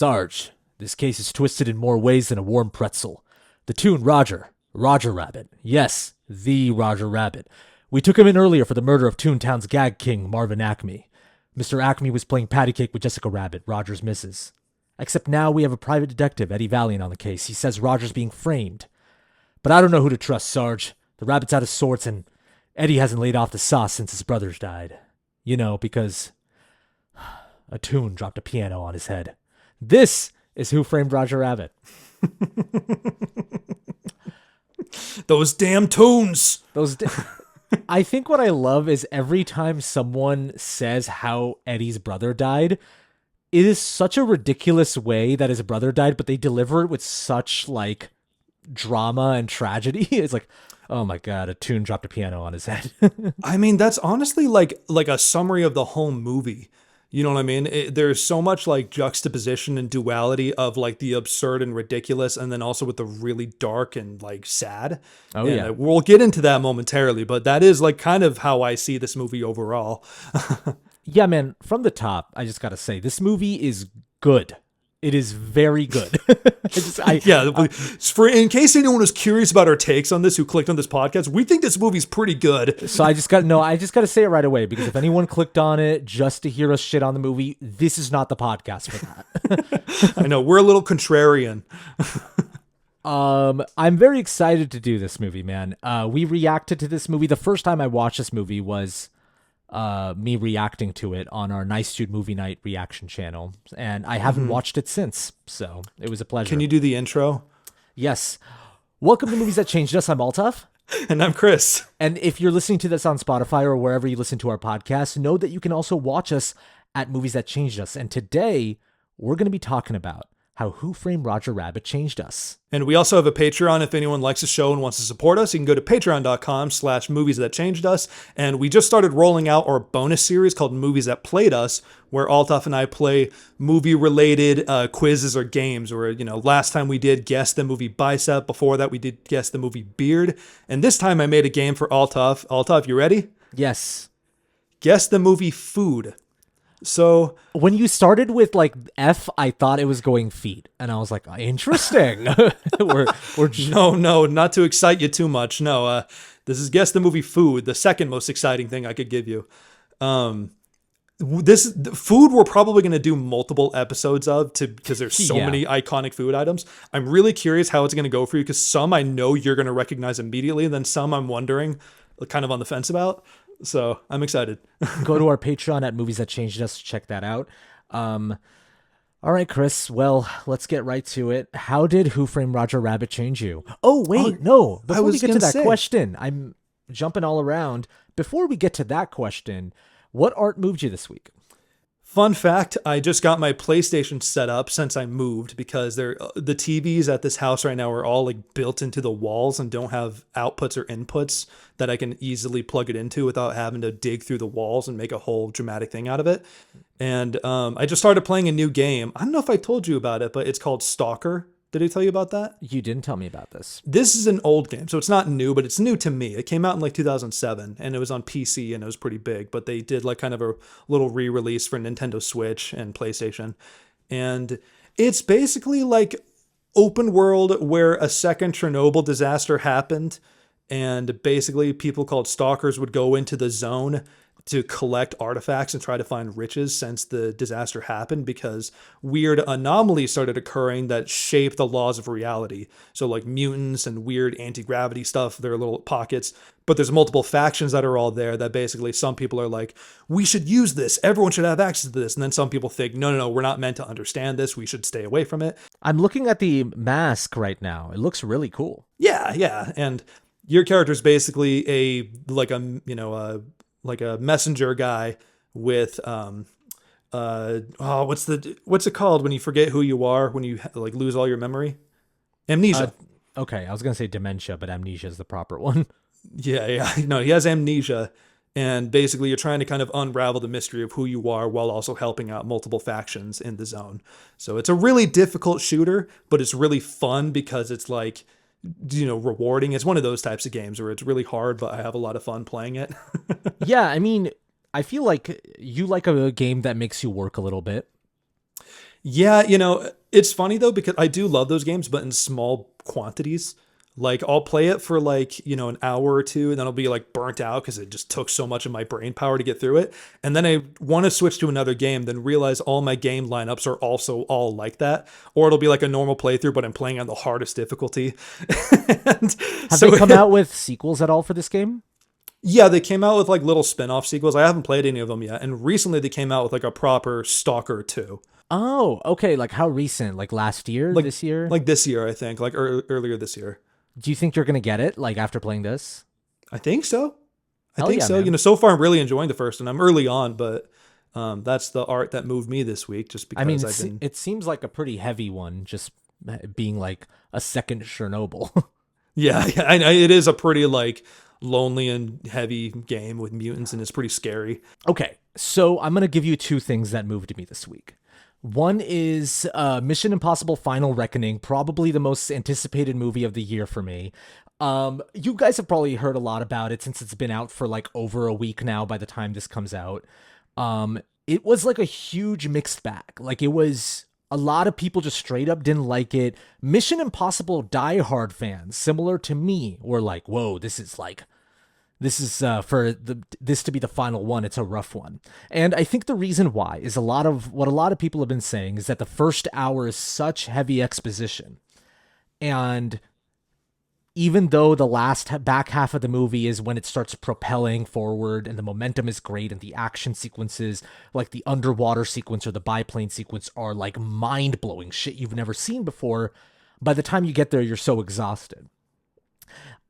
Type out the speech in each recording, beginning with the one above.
Sarge, this case is twisted in more ways than a warm pretzel. The Toon Roger Rabbit. Yes, the Roger Rabbit. We took him in earlier for the murder of Toontown's gag king, Marvin Acme. Mr. Acme was playing patty cake with Jessica Rabbit, Roger's missus. Except now we have a private detective, Eddie Valiant, on the case. He says Roger's being framed. But I don't know who to trust, Sarge. The rabbit's out of sorts, and Eddie hasn't laid off the sauce since his brothers died. You know, because a Toon dropped a piano on his head. This is Who Framed Roger Rabbit. Those damn Toons! I think what I love is every time someone says how Eddie's brother died, it is such a ridiculous way that his brother died, but they deliver it with such, like, drama and tragedy. It's like, oh my God, a Toon dropped a piano on his head. I mean, that's honestly like a summary of the whole movie. You know what I mean? There's so much like juxtaposition and duality of like the absurd and ridiculous, and then also with the really dark and like sad. Oh, and yeah. We'll get into that momentarily, but that is like kind of how I see this movie overall. Yeah, man, from the top, I just got to say, this movie is good. It is very good. In case anyone was curious about our takes on this who clicked on this podcast, we think this movie's pretty good. So I just got to say it right away, because if anyone clicked on it just to hear us shit on the movie, this is not the podcast for that. I know, we're a little contrarian. I'm very excited to do this movie, man. We reacted to this movie. The first time I watched this movie was me reacting to it on our Nice Dude Movie Night reaction channel, and I haven't watched it since, so it was a pleasure. Can you do the intro? Yes. Welcome to Movies That Changed Us. I'm Altaf. And I'm Chris. And if you're listening to this on Spotify or wherever you listen to our podcast, know that you can also watch us at Movies That Changed Us. And today, we're going to be talking about how Who Framed Roger Rabbit changed us. And we also have a Patreon. If anyone likes the show and wants to support us, you can go to patreon.com/movies that changed us. And we just started rolling out our bonus series called Movies That Played Us, where Altaf and I play movie-related quizzes or games. Or, you know, last time we did Guess the Movie Bicep. Before that, we did Guess the Movie Beard. And this time I made a game for Altaf. Altaf, you ready? Yes. Guess the Movie Food. So when you started with like F, I thought it was going feet, and I was like, interesting. No, not to excite you too much. No, this is Guess the Movie Food, the second most exciting thing I could give you. This food we're probably going to do multiple episodes of because there's so many iconic food items. I'm really curious how it's going to go for you, because some I know you're going to recognize immediately, and then some I'm wondering, kind of on the fence about. So I'm excited. Go to our Patreon at Movies That Changed Us to check that out. All right, Chris. Well, let's get right to it. How did Who Framed Roger Rabbit change you? Oh, wait, no. Before we get to that question, I'm jumping all around. Before we get to that question, what art moved you this week? Fun fact, I just got my PlayStation set up since I moved, because the TVs at this house right now are all like built into the walls and don't have outputs or inputs that I can easily plug it into without having to dig through the walls and make a whole dramatic thing out of it. And I just started playing a new game. I don't know if I told you about it, but it's called Stalker. Did I tell you about that? You didn't tell me about this. This is an old game, so it's not new, but it's new to me. It came out in like 2007, and it was on PC, and it was pretty big, but they did like kind of a little re-release for Nintendo Switch and PlayStation. And it's basically like open world where a second Chernobyl disaster happened, and basically people called stalkers would go into the zone to collect artifacts and try to find riches since the disaster happened, because weird anomalies started occurring that shaped the laws of reality. So like mutants and weird anti-gravity stuff, there are little pockets, but there's multiple factions that are all there that basically some people are like, we should use this. Everyone should have access to this. And then some people think, no, we're not meant to understand this. We should stay away from it. I'm looking at the mask right now. It looks really cool. Yeah. And your character is basically like a messenger guy with what's it called when you forget who you are, when you like lose all your memory? Amnesia. Okay, I was gonna say dementia, but amnesia is the proper one. Yeah. No, he has amnesia, and basically you're trying to kind of unravel the mystery of who you are while also helping out multiple factions in the zone. So it's a really difficult shooter, but it's really fun because it's like, you know, rewarding. It's one of those types of games where it's really hard, but I have a lot of fun playing it. Yeah, I mean, I feel like you like a game that makes you work a little bit. Yeah, it's funny though because I do love those games, but in small quantities. Like I'll play it for like, an hour or two and then I'll be like burnt out because it just took so much of my brain power to get through it. And then I want to switch to another game, then realize all my game lineups are also all like that. Or it'll be like a normal playthrough, but I'm playing on the hardest difficulty. and Have they come out with sequels at all for this game? Yeah, they came out with like little spin-off sequels. I haven't played any of them yet. And recently they came out with like a proper Stalker 2. Oh, okay. Like how recent? Like last year? Like this year? Like this year, I think. Like earlier this year. Do you think you're gonna get it? Like after playing this? I think so. I Hell think yeah, so. man. So far I'm really enjoying the first, and I'm early on, but that's the art that moved me this week. Just because I mean, I've been. it seems like a pretty heavy one, just being like a second Chernobyl. Yeah, it is a pretty like lonely and heavy game with mutants, and it's pretty scary. Okay, so I'm gonna give you two things that moved me this week. One is Mission Impossible Final Reckoning, probably the most anticipated movie of the year for me. You guys have probably heard a lot about it since it's been out for like over a week now by the time this comes out. It was like a huge mixed bag. Like it was a lot of people just straight up didn't like it. Mission Impossible diehard fans, similar to me, were like, whoa, this is for this to be the final one. It's a rough one. And I think the reason why is a lot of people have been saying is that the first hour is such heavy exposition. And even though the back half of the movie is when it starts propelling forward and the momentum is great and the action sequences, like the underwater sequence or the biplane sequence, are like mind-blowing shit you've never seen before, by the time you get there, you're so exhausted.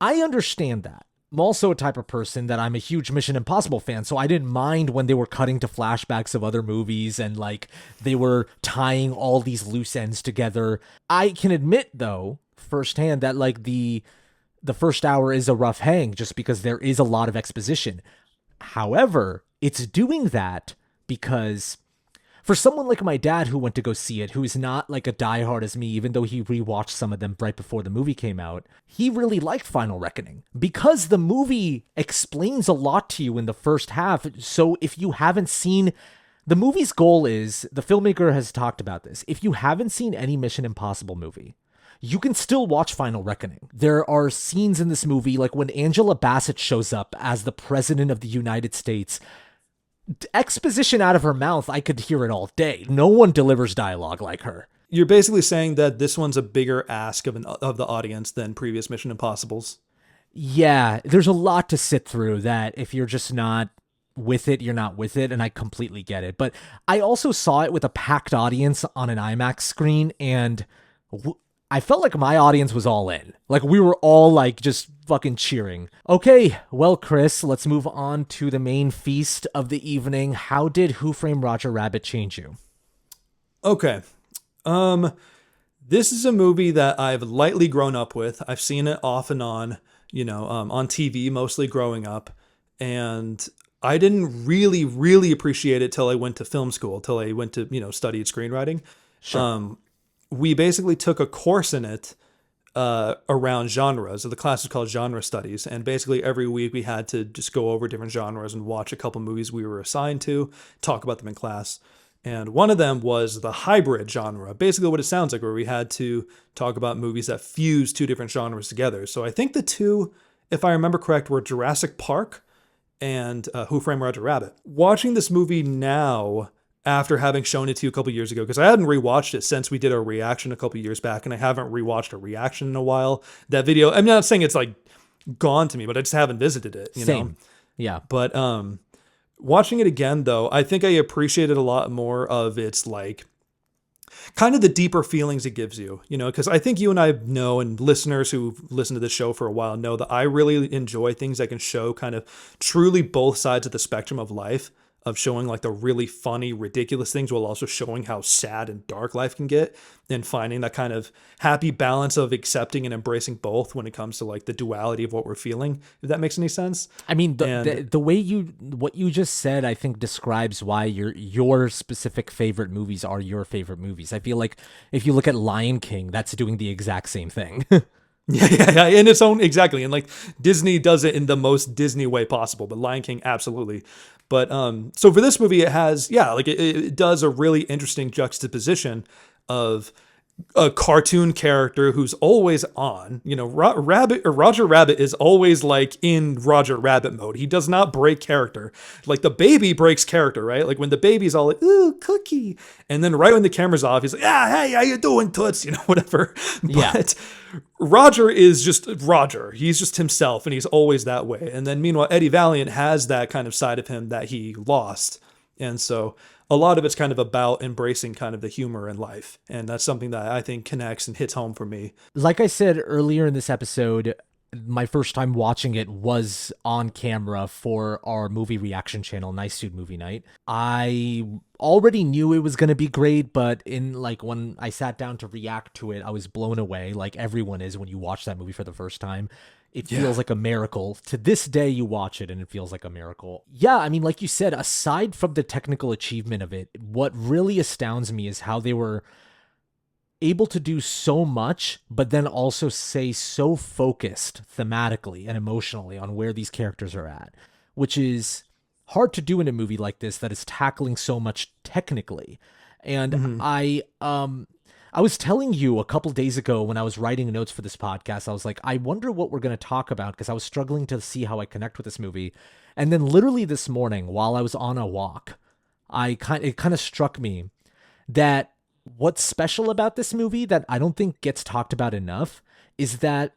I understand that. I'm also a type of person that I'm a huge Mission Impossible fan, so I didn't mind when they were cutting to flashbacks of other movies and like they were tying all these loose ends together. I can admit though, firsthand, that like the first hour is a rough hang just because there is a lot of exposition. However, it's doing that because for someone like my dad who went to go see it, who is not like a diehard as me, even though he rewatched some of them right before the movie came out, he really liked Final Reckoning because the movie explains a lot to you in the first half. So if you haven't seen, the movie's goal is, the filmmaker has talked about this, if you haven't seen any Mission Impossible movie, you can still watch Final Reckoning. There are scenes in this movie, like when Angela Bassett shows up as the President of the United States, exposition out of her mouth, I could hear it all day. No one delivers dialogue like her. You're basically saying that this one's a bigger ask of the audience than previous Mission Impossibles. Yeah, there's a lot to sit through that if you're just not with it, you're not with it, and I completely get it. But I also saw it with a packed audience on an IMAX screen, and I felt like my audience was all in. Like we were all like just fucking cheering. Okay, well, Chris, let's move on to the main feast of the evening. How did Who Framed Roger Rabbit change you? Okay. This is a movie that I've lightly grown up with. I've seen it off and on, on TV, mostly growing up. And I didn't really, really appreciate it till I went to film school, till I went to, studied screenwriting. Sure. We basically took a course in it around genres. So the class is called Genre Studies. And basically every week we had to just go over different genres and watch a couple movies we were assigned to, talk about them in class. And one of them was the hybrid genre, basically what it sounds like, where we had to talk about movies that fuse two different genres together. So I think the two, if I remember correct, were Jurassic Park and Who Framed Roger Rabbit. Watching this movie now, after having shown it to you a couple years ago, because I hadn't rewatched it since we did our reaction a couple years back, and I haven't rewatched a reaction in a while. That video, I'm not saying it's like gone to me, but I just haven't visited it. Same. Yeah. But watching it again, though, I think I appreciated a lot more of its like kind of the deeper feelings it gives you, because I think you and I know, and listeners who've listened to this show for a while know that I really enjoy things that can show kind of truly both sides of the spectrum of life, of showing like the really funny, ridiculous things while also showing how sad and dark life can get, and finding that kind of happy balance of accepting and embracing both when it comes to like the duality of what we're feeling, if that makes any sense. I mean, the way what you just said, I think describes why your specific favorite movies are your favorite movies. I feel like if you look at Lion King, that's doing the exact same thing. Yeah, in its own, exactly. And like Disney does it in the most Disney way possible, but Lion King, absolutely. But so for this movie, it has, it does a really interesting juxtaposition of a cartoon character who's always on. Roger Rabbit is always like in Roger Rabbit mode. He does not break character. Like the baby breaks character, right? Like when the baby's all like, ooh, cookie. And then right when the camera's off, he's like, hey, how you doing, Toots? Whatever. Yeah. But Roger is just Roger. He's just himself, and he's always that way. And then meanwhile, Eddie Valiant has that kind of side of him that he lost. And so a lot of it's kind of about embracing kind of the humor in life. And that's something that I think connects and hits home for me. Like I said earlier in this episode, my first time watching it was on camera for our movie reaction channel, Nice Dude Movie Night. I already knew it was going to be great, but when I sat down to react to it, I was blown away, like everyone is when you watch that movie for the first time. It feels like a miracle. To this day, you watch it and it feels like a miracle. Yeah, I mean, like you said, aside from the technical achievement of it, what really astounds me is how they were able to do so much, but then also stay so focused thematically and emotionally on where these characters are at, which is hard to do in a movie like this that is tackling so much technically. And I was telling you a couple days ago when I was writing notes for this podcast, I was like, I wonder what we're going to talk about, because I was struggling to see how I connect with this movie. And then literally this morning, while I was on a walk, it kind of struck me that what's special about this movie that I don't think gets talked about enough is that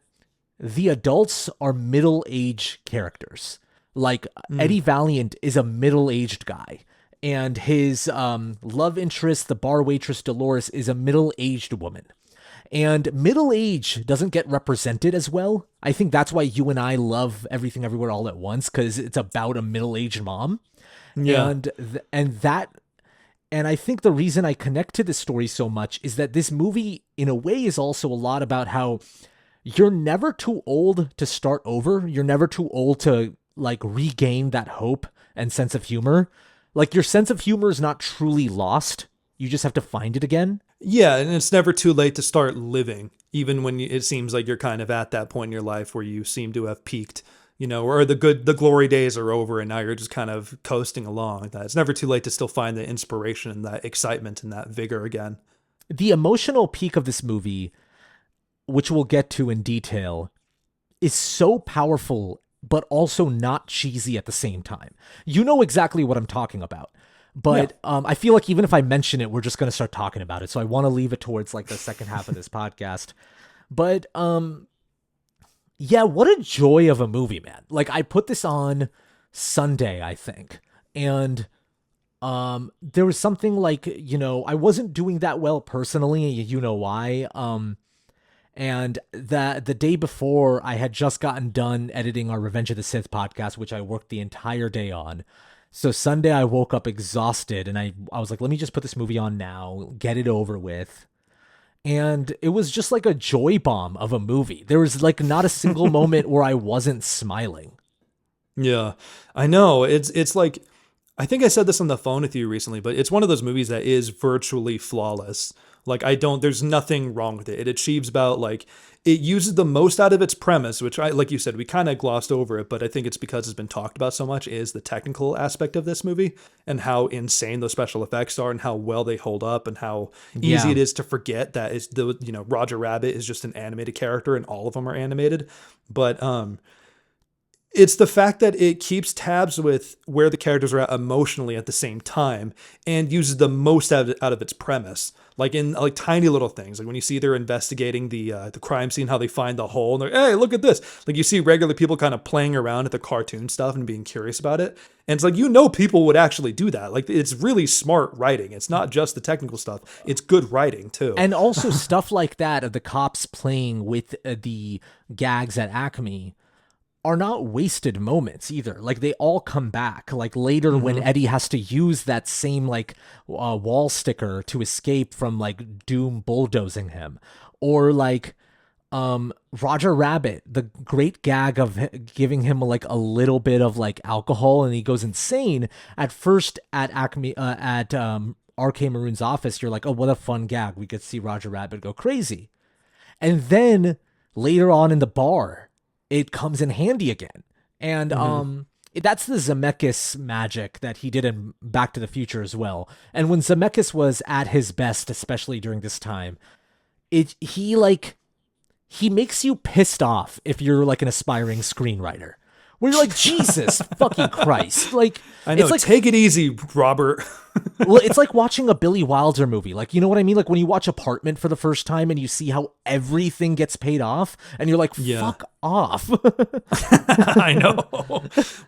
the adults are middle-aged characters. Like Eddie Valiant is a middle-aged guy. And his love interest, the bar waitress Dolores, is a middle-aged woman. And middle age doesn't get represented as well. I think that's why you and I love Everything Everywhere All at Once, because it's about a middle-aged mom. Yeah. And I think the reason I connect to this story so much is that this movie, in a way, is also a lot about how you're never too old to start over. You're never too old to regain that hope and sense of humor. Like, your sense of humor is not truly lost. You just have to find it again. Yeah, and it's never too late to start living, even when it seems like you're kind of at that point in your life where you seem to have peaked, or the glory days are over and now you're just kind of coasting along like that. It's never too late to still find the inspiration and that excitement and that vigor again. The emotional peak of this movie, which we'll get to in detail, is so powerful but also not cheesy at the same time. You know exactly what I'm talking about. But I feel like even if I mention it, we're just going to start talking about it. So I want to leave it towards the second half of this podcast. But yeah, what a joy of a movie, man. I put this on Sunday, I think. And there was something I wasn't doing that well personally. You know why? And the day before, I had just gotten done editing our Revenge of the Sith podcast, which I worked the entire day on. So Sunday, I woke up exhausted, and I was like, let me just put this movie on now, get it over with. And it was just like a joy bomb of a movie. There was not a single moment where I wasn't smiling. Yeah, I know. It's like, I think I said this on the phone with you recently, but it's one of those movies that is virtually flawless. There's nothing wrong with it. It achieves about it uses the most out of its premise, which like you said, we kind of glossed over it, but I think it's because it's been talked about so much, is the technical aspect of this movie and how insane those special effects are and how well they hold up and how easy it is to forget that Roger Rabbit is just an animated character and all of them are animated. But, it's the fact that it keeps tabs with where the characters are at emotionally at the same time and uses the most out of its premise. In tiny little things. When you see they're investigating the crime scene, how they find the hole and they're, hey, look at this. You see regular people kind of playing around at the cartoon stuff and being curious about it. And it's people would actually do that. It's really smart writing. It's not just the technical stuff. It's good writing too. And also stuff like that of the cops playing with the gags at Acme are not wasted moments either. They all come back. Later when Eddie has to use that same wall sticker to escape from Doom bulldozing him, or Roger Rabbit, the great gag of giving him a little bit of alcohol and he goes insane. At first at Acme at RK Maroon's office, you're like, oh, what a fun gag. We could see Roger Rabbit go crazy. And then later on in the bar, it comes in handy again. And That's the Zemeckis magic that he did in Back to the Future as well. And when Zemeckis was at his best, especially during this time, he makes you pissed off if you're like an aspiring screenwriter. Where you're like, Jesus fucking Christ. Like, I know, it's like, take it easy, Robert. well, it's like watching a Billy Wilder movie. Like, you know what I mean? Like when you watch Apartment for the first time and you see how everything gets paid off and you're like, fuck off. I know.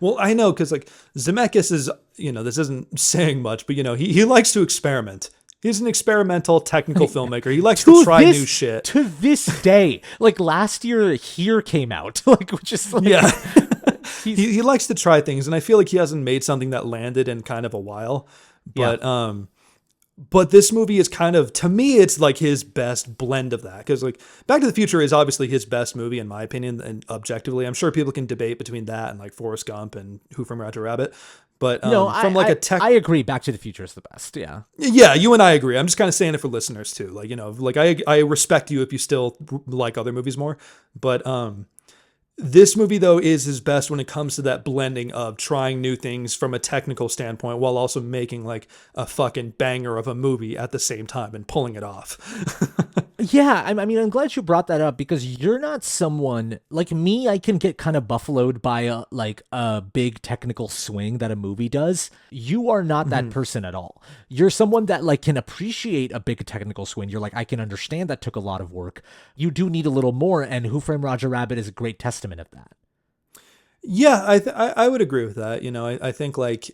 Well, I know, because like Zemeckis is, this isn't saying much, but he likes to experiment. He's an experimental technical filmmaker. He likes to try new shit. To this day. Like last year, Here came out. Like, which is like... Yeah. He likes to try things, and I feel like he hasn't made something that landed in kind of a while. But this movie is kind of, to me, it's like his best blend of that. Because like Back to the Future is obviously his best movie in my opinion, and objectively, I'm sure people can debate between that and like Forrest Gump and Who Framed Roger Rabbit. But I agree. Back to the Future is the best. Yeah. Yeah, you and I agree. I'm just kind of saying it for listeners too. Like, like I respect you if you still like other movies more. But this movie, though, is his best when it comes to that blending of trying new things from a technical standpoint while also making like a fucking banger of a movie at the same time and pulling it off. Yeah, I mean, I'm glad you brought that up because you're not someone like me. I can get kind of buffaloed by a big technical swing that a movie does. You are not that person at all. You're someone that like can appreciate a big technical swing. You're like, I can understand that took a lot of work. You do need a little more, and Who Framed Roger Rabbit is a great testament of that. Yeah, I would agree with that. I think like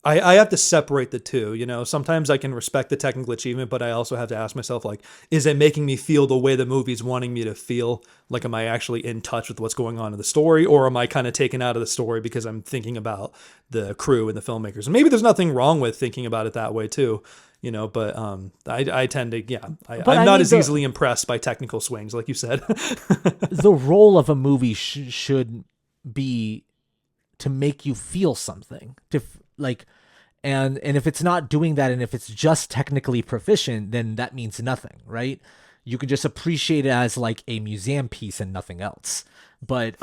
I have to separate the two. Sometimes I can respect the technical achievement, but I also have to ask myself, like, is it making me feel the way the movie's wanting me to feel? Like, am I actually in touch with what's going on in the story, or am I kind of taken out of the story because I'm thinking about the crew and the filmmakers? And maybe there's nothing wrong with thinking about it that way too. But I tend to, I'm not as easily impressed by technical swings, like you said. The role of a movie should be to make you feel something, and if it's not doing that, and if it's just technically proficient, then that means nothing, right? You can just appreciate it as like a museum piece and nothing else. But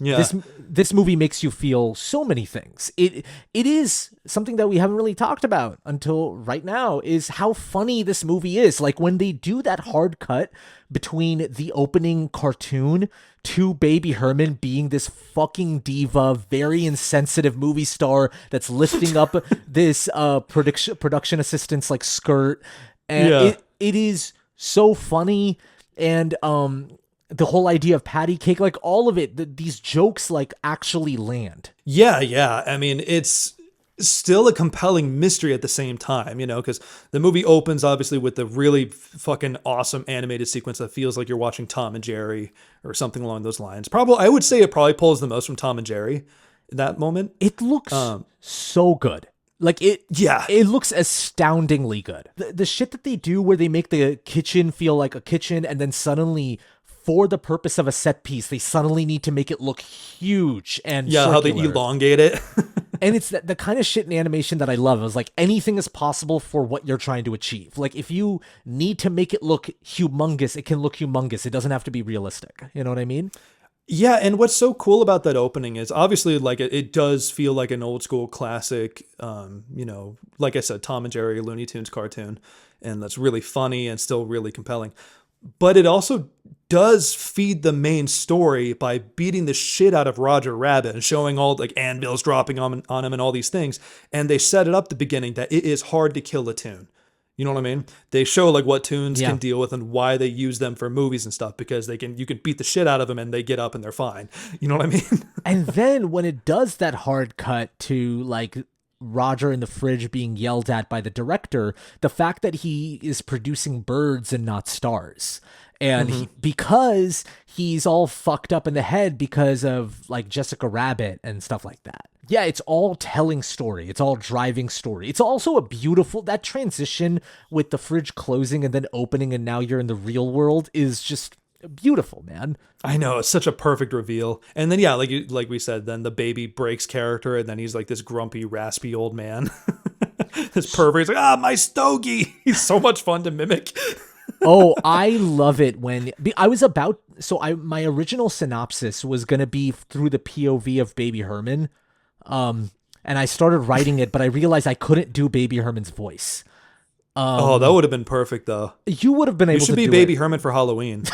this movie makes you feel so many things. It is something that we haven't really talked about until right now, is how funny this movie is. Like when they do that hard cut between the opening cartoon to Baby Herman being this fucking diva, very insensitive movie star that's lifting up this production assistant's like skirt, and it is so funny. And the whole idea of patty cake, like all of it, these jokes like actually land. Yeah. I mean, it's still a compelling mystery at the same time, because the movie opens obviously with the really fucking awesome animated sequence that feels like you're watching Tom and Jerry or something along those lines. I would say it probably pulls the most from Tom and Jerry in that moment. It looks so good. Like it looks astoundingly good. The shit that they do where they make the kitchen feel like a kitchen, and then suddenly, for the purpose of a set piece, they suddenly need to make it look huge and circular. How they elongate it. And it's the kind of shit in animation that I love. It was like anything is possible for what you're trying to achieve. Like if you need to make it look humongous, it can look humongous. It doesn't have to be realistic. You know what I mean? Yeah, and what's so cool about that opening is obviously like it does feel like an old school classic, like I said, Tom and Jerry Looney Tunes cartoon, and that's really funny and still really compelling. But it also does feed the main story by beating the shit out of Roger Rabbit and showing all like anvils dropping on him and all these things. And they set it up at the beginning that it is hard to kill a tune. You know what I mean? They show like what tunes can deal with and why they use them for movies and stuff, because you can beat the shit out of them and they get up and they're fine. You know what I mean? And then when it does that hard cut to like Roger in the fridge being yelled at by the director, the fact that he is producing birds and not stars. And because he's all fucked up in the head because of like Jessica Rabbit and stuff like that. Yeah, it's all telling story. It's all driving story. It's also a beautiful, that transition with the fridge closing and then opening and now you're in the real world is just beautiful, man. I know, it's such a perfect reveal. And then like we said, then the baby breaks character and then he's like this grumpy, raspy old man. This pervert. He's like, my stogie. He's so much fun to mimic. Oh, I love it when my original synopsis was going to be through the POV of Baby Herman. And I started writing it, but I realized I couldn't do Baby Herman's voice. Oh, that would have been perfect, though. You would have been able to do You should be Baby Herman for Halloween.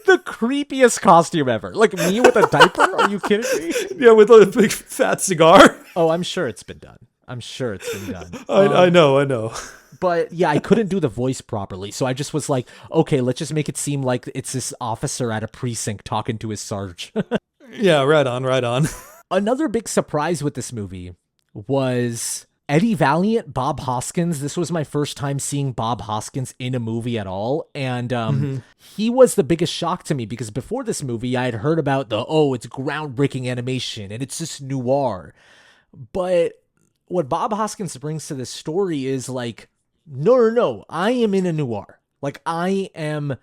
the creepiest costume ever. Like me with a diaper? Are you kidding me? Yeah, with a big fat cigar. Oh, I'm sure it's been done. I know. But yeah, I couldn't do the voice properly. So I just was like, okay, let's just make it seem like it's this officer at a precinct talking to his sarge. Yeah, right on. Another big surprise with this movie was Eddie Valiant, Bob Hoskins. This was my first time seeing Bob Hoskins in a movie at all. And he was the biggest shock to me because before this movie, I had heard about it's groundbreaking animation and it's just noir. But what Bob Hoskins brings to this story is like, no, I am in a noir. Like, I am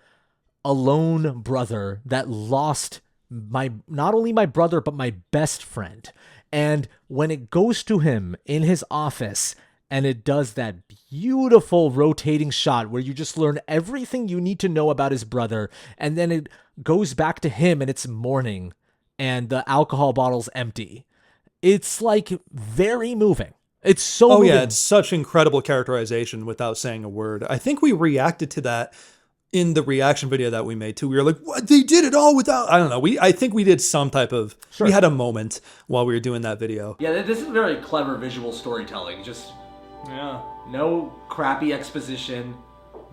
a lone brother that lost not only my brother, but my best friend. And when it goes to him in his office and it does that beautiful rotating shot where you just learn everything you need to know about his brother, and then it goes back to him and it's morning and the alcohol bottle's empty. It's like very moving. It's so moving. Yeah, it's such incredible characterization without saying a word. I think we reacted to that in the reaction video that we made too. We were like, what? They did it all without, I don't know. I think we did some type of, we had a moment while we were doing that video. Yeah, this is very clever visual storytelling. Just, no crappy exposition.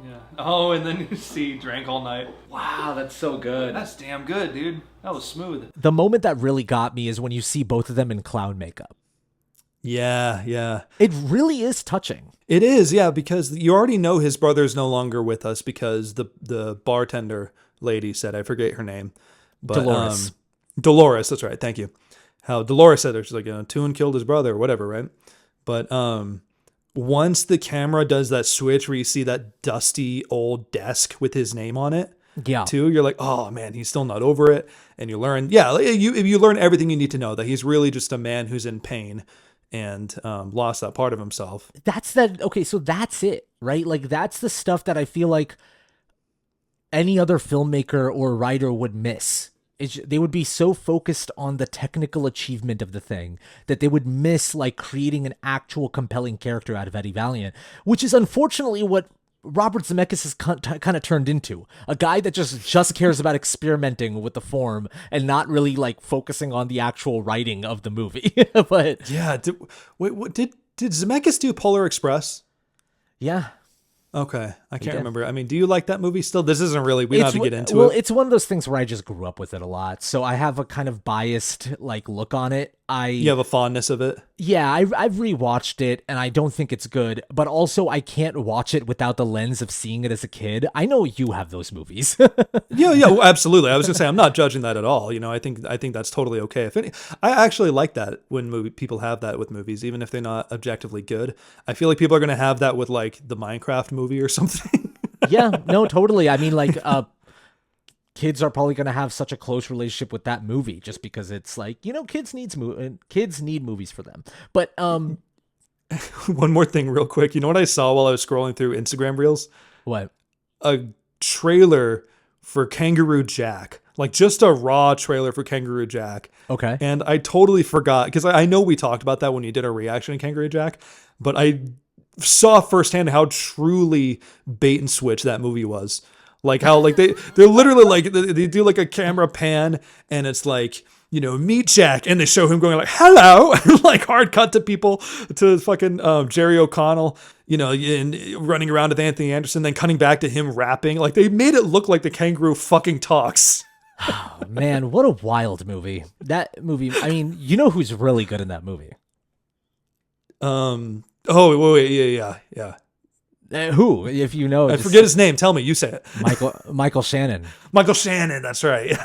Yeah. Oh, and then you see Drank All Night. Wow, that's so good. That's damn good, dude. That was smooth. The moment that really got me is when you see both of them in clown makeup. Yeah. It really is touching. It is, yeah, because you already know his brother's no longer with us because the bartender lady said, I forget her name. But, Dolores. Dolores, that's right, thank you. How Dolores said her, she's like, Toon killed his brother or whatever, right? But once the camera does that switch where you see that dusty old desk with his name on it, too, you're like, oh man, he's still not over it. And you learn, you learn everything you need to know, that he's really just a man who's in pain and lost that part of himself. Okay, so that's it, right? Like, that's the stuff that I feel like any other filmmaker or writer would miss. They would be so focused on the technical achievement of the thing that they would miss, like, creating an actual compelling character out of Eddie Valiant, which is unfortunately what Robert Zemeckis has kind of turned into. A guy that just cares about experimenting with the form and not really, like, focusing on the actual writing of the movie. But yeah, did Zemeckis do Polar Express? Yeah. Okay, I can't remember. I mean, do you like that movie still? This isn't really, we don't have to get into it. Well, it's one of those things where I just grew up with it a lot, so I have a kind of biased, like, look on it. You have a fondness of it? Yeah, I've rewatched it, and I don't think it's good, but also I can't watch it without the lens of seeing it as a kid. I know you have those movies. Yeah, absolutely. I was gonna say, I'm not judging that at all. I think that's totally okay. I actually like that when people have that with movies, even if they're not objectively good. I feel like people are gonna have that with, like, the Minecraft movie or something. Yeah, no, totally. I mean, like, kids are probably going to have such a close relationship with that movie just because it's like, kids need movies for them. But one more thing real quick. You know what I saw while I was scrolling through Instagram Reels? What? A trailer for Kangaroo Jack. Like, just a raw trailer for Kangaroo Jack. Okay. And I totally forgot, because I know we talked about that when you did our reaction to Kangaroo Jack, but I saw firsthand how truly bait and switch that movie was. Like, how, like, they're literally, like, they do, like, a camera pan, and it's like, meet Jack, and they show him going like, hello, like, hard cut to people, to fucking Jerry O'Connell, and running around with Anthony Anderson, then cutting back to him rapping. Like, they made it look like the kangaroo fucking talks. Oh, man, what a wild movie. That movie, I mean, who's really good in that movie? Oh, wait, yeah. Who, if you know? I forget his name. Tell me. You say it. Michael Shannon. Michael Shannon. That's right.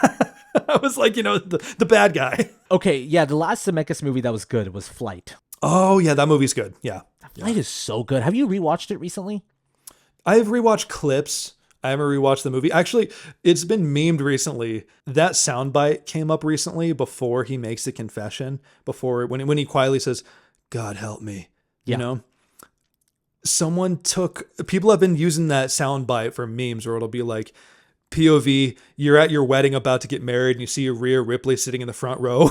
I was like, the bad guy. Okay, yeah. The last Zemeckis movie that was good was Flight. Oh yeah, that movie's good. Yeah, Flight is so good. Have you rewatched it recently? I've rewatched clips. I haven't rewatched the movie. Actually, it's been memed recently. That soundbite came up recently before he makes the confession. Before when he quietly says, "God help me," people have been using that soundbite for memes where it'll be like, POV, you're at your wedding about to get married and you see Rhea Ripley sitting in the front row.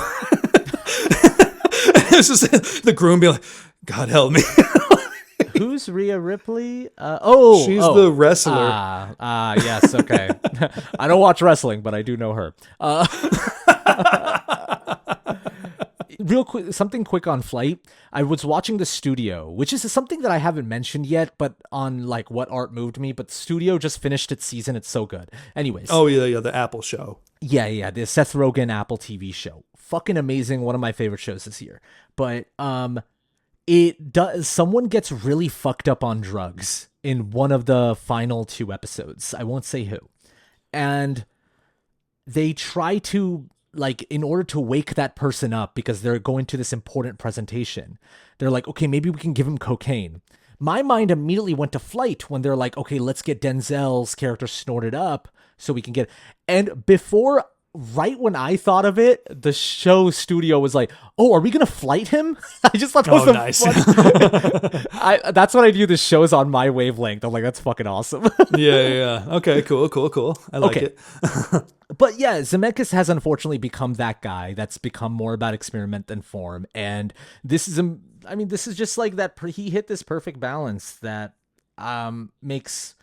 It's just the groom being like, God help me. Who's Rhea Ripley? She's the wrestler. Yes, okay. I don't watch wrestling, but I do know her. Real quick, something quick on Flight. I was watching The Studio, which is something that I haven't mentioned yet, but on like what art moved me. But The Studio just finished its season. It's so good. Anyways. Oh yeah, the Apple show. Yeah, the Seth Rogen Apple TV show. Fucking amazing. One of my favorite shows this year. But it does. Someone gets really fucked up on drugs in one of the final 2 episodes. I won't say who. And they try to, like, in order to wake that person up because they're going to this important presentation, they're like, okay, maybe we can give him cocaine. My mind immediately went to Flight when they're like, okay, let's get Denzel's character snorted up so we can get. And before, right when I thought of it, the show studio was like, oh, are we going to flight him? I just thought that was nice. That's what I view the shows on my wavelength. I'm like, that's fucking awesome. Yeah. Okay, cool. I like it. But yeah, Zemeckis has unfortunately become that guy that's become more about experiment than form. And this is, this is just like that. He hit this perfect balance that makes...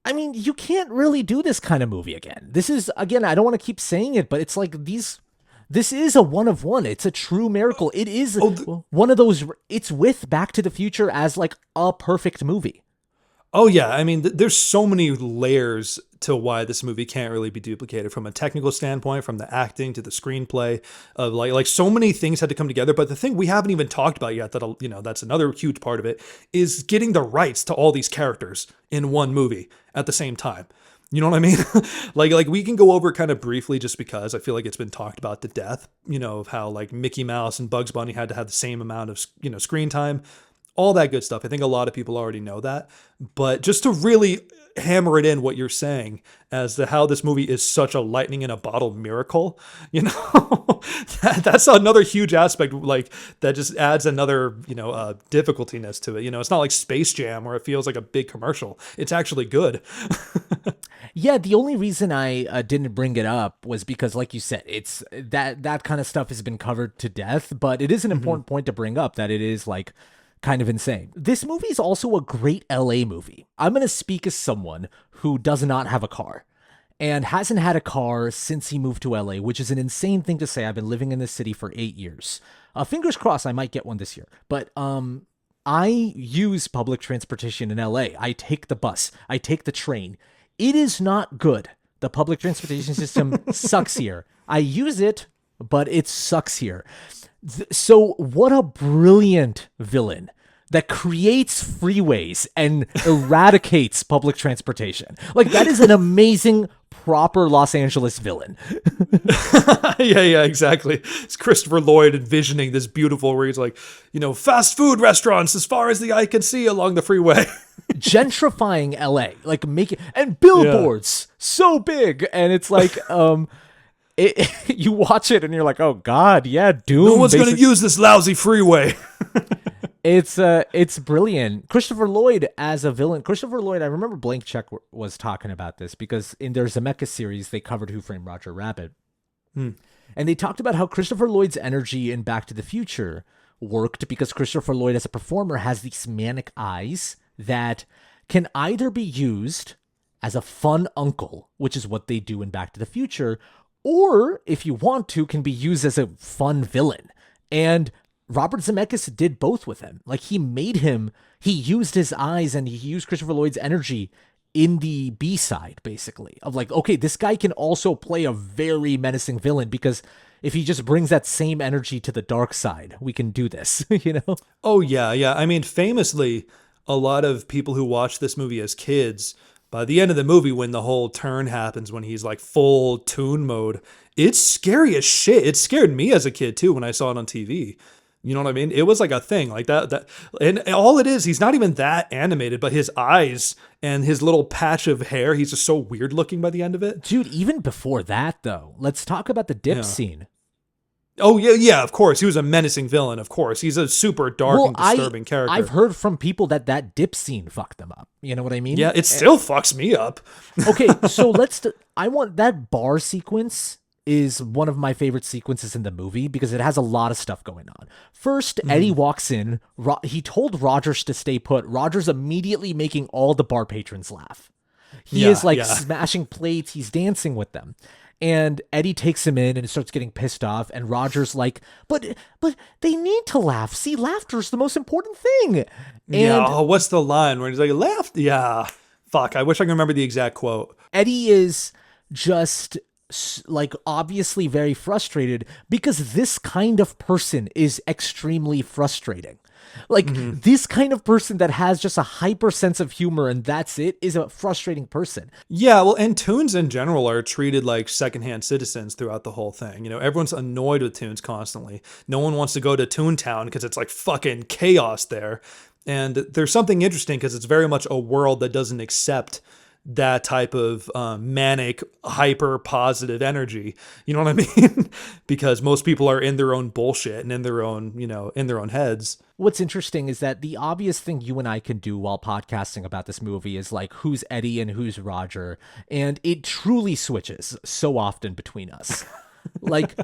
you can't really do this kind of movie again. This is, again, I don't want to keep saying it, but it's like this is a one of one. It's a true miracle. It is one of those, it's with Back to the Future as like a perfect movie. Oh yeah, there's so many layers to why this movie can't really be duplicated from a technical standpoint, from the acting to the screenplay, of like so many things had to come together. But the thing we haven't even talked about yet, that that's another huge part of it, is getting the rights to all these characters in one movie at the same time. You know what I mean? like we can go over kind of briefly just because I feel like it's been talked about to death, of how like Mickey Mouse and Bugs Bunny had to have the same amount of, screen time. All that good stuff. I think a lot of people already know that. But just to really hammer it in what you're saying as to how this movie is such a lightning in a bottle miracle, that's another huge aspect, like that just adds another, difficultiness to it. It's not like Space Jam where it feels like a big commercial. It's actually good. Yeah, the only reason I didn't bring it up was because, like you said, it's that kind of stuff has been covered to death, but it is an important point to bring up that it is like kind of insane. This movie is also a great LA movie. I'm going to speak as someone who does not have a car and hasn't had a car since he moved to LA, which is an insane thing to say. I've been living in this city for 8 years. Fingers crossed I might get one this year. But I use public transportation in LA. I take the bus. I take the train. It is not good. The public transportation system sucks here. I use it, but it sucks here. So what a brilliant villain that creates freeways and eradicates public transportation. Like, that is an amazing, proper Los Angeles villain. Yeah, exactly. It's Christopher Lloyd envisioning this beautiful where he's like, fast food restaurants as far as the eye can see along the freeway. Gentrifying LA, like making, and billboards so big. And it's like, you watch it and you're like, oh God, yeah, doom. No one's going to use this lousy freeway. It's brilliant. Christopher Lloyd as a villain. Christopher Lloyd, I remember Blank Check was talking about this because in their Zemeckis series, they covered Who Framed Roger Rabbit. And they talked about how Christopher Lloyd's energy in Back to the Future worked because Christopher Lloyd as a performer has these manic eyes that can either be used as a fun uncle, which is what they do in Back to the Future, or if you want to, can be used as a fun villain. And Robert Zemeckis did both with him. Like, he used his eyes and he used Christopher Lloyd's energy in the B-side, basically, of like, okay, this guy can also play a very menacing villain because if he just brings that same energy to the dark side, we can do this, Oh, yeah. Famously, a lot of people who watched this movie as kids, by the end of the movie, when the whole turn happens, when he's like full toon mode, it's scary as shit. It scared me as a kid too when I saw it on TV. You know what I mean? It was like a thing like that. And all it is, he's not even that animated, but his eyes and his little patch of hair, he's just so weird looking by the end of it. Dude, even before that though, let's talk about the dip scene. Oh, yeah, of course. He was a menacing villain, of course. He's a super dark and disturbing character. I've heard from people that dip scene fucked them up. You know what I mean? Yeah, it still fucks me up. Okay, so I want that bar sequence is one of my favorite sequences in the movie because it has a lot of stuff going on. First, Eddie walks in. He told Rogers to stay put. Rogers immediately making all the bar patrons laugh. He is like smashing plates. He's dancing with them. And Eddie takes him in and starts getting pissed off. And Roger's like, but they need to laugh. See, laughter is the most important thing. And what's the line where he's like, laugh? Yeah. Fuck. I wish I could remember the exact quote. Eddie is just like obviously very frustrated because this kind of person is extremely frustrating. Like this kind of person that has just a hyper sense of humor and that's it is a frustrating person. Yeah, well, and Toons in general are treated like secondhand citizens throughout the whole thing. You know, everyone's annoyed with Toons constantly. No one wants to go to Toontown because it's like fucking chaos there. And there's something interesting because it's very much a world that doesn't accept that type of manic, hyper positive energy. You know what I mean? Because most people are in their own bullshit and in their own, in their own heads. What's interesting is that the obvious thing you and I can do while podcasting about this movie is like, who's Eddie and who's Roger? And it truly switches so often between us. Like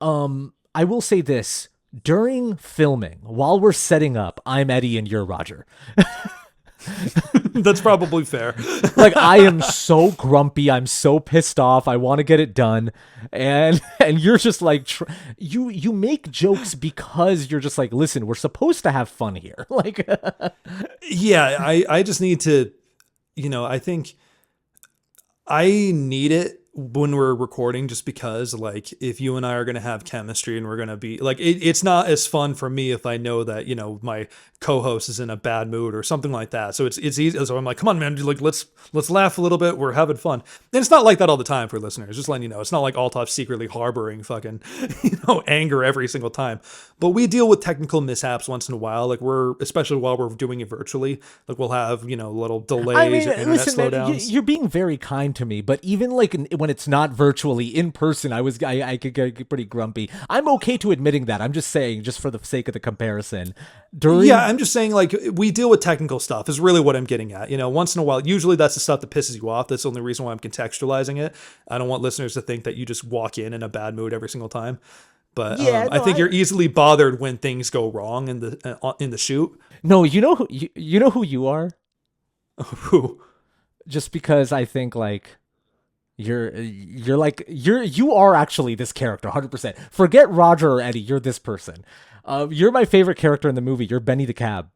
I will say this, during filming, while we're setting up, I'm Eddie and you're Roger. That's probably fair. Like, I am so grumpy. I'm so pissed off. I want to get it done. And you're just like, you make jokes because you're just like, listen, we're supposed to have fun here. Like, yeah, I just need to, I think I need it when we're recording just because, like, if you and I are going to have chemistry and we're going to be like, it's not as fun for me if I know that, my co-host is in a bad mood or something like that. So it's easy. So I'm like, come on, man, like, let's laugh a little bit. We're having fun. And it's not like that all the time for listeners. Just letting you know, it's not like Altaf secretly harboring fucking, anger every single time. But we deal with technical mishaps once in a while. Like especially while we're doing it virtually, like we'll have, little delays or internet slowdowns. Man, you're being very kind to me, but even like when it's not virtually in person, I could get pretty grumpy. I'm okay to admitting that. I'm just saying, just for the sake of the comparison. I'm just saying, like, we deal with technical stuff is really what I'm getting at. Once in a while, usually that's the stuff that pisses you off. That's the only reason why I'm contextualizing it. I don't want listeners to think that you just walk in a bad mood every single time. But I think you're easily bothered when things go wrong in the shoot. No, you know who you are? Who? Just because I think like you are actually this character 100%. Forget Roger or Eddie, you're this person. You're my favorite character in the movie. You're Benny the Cab.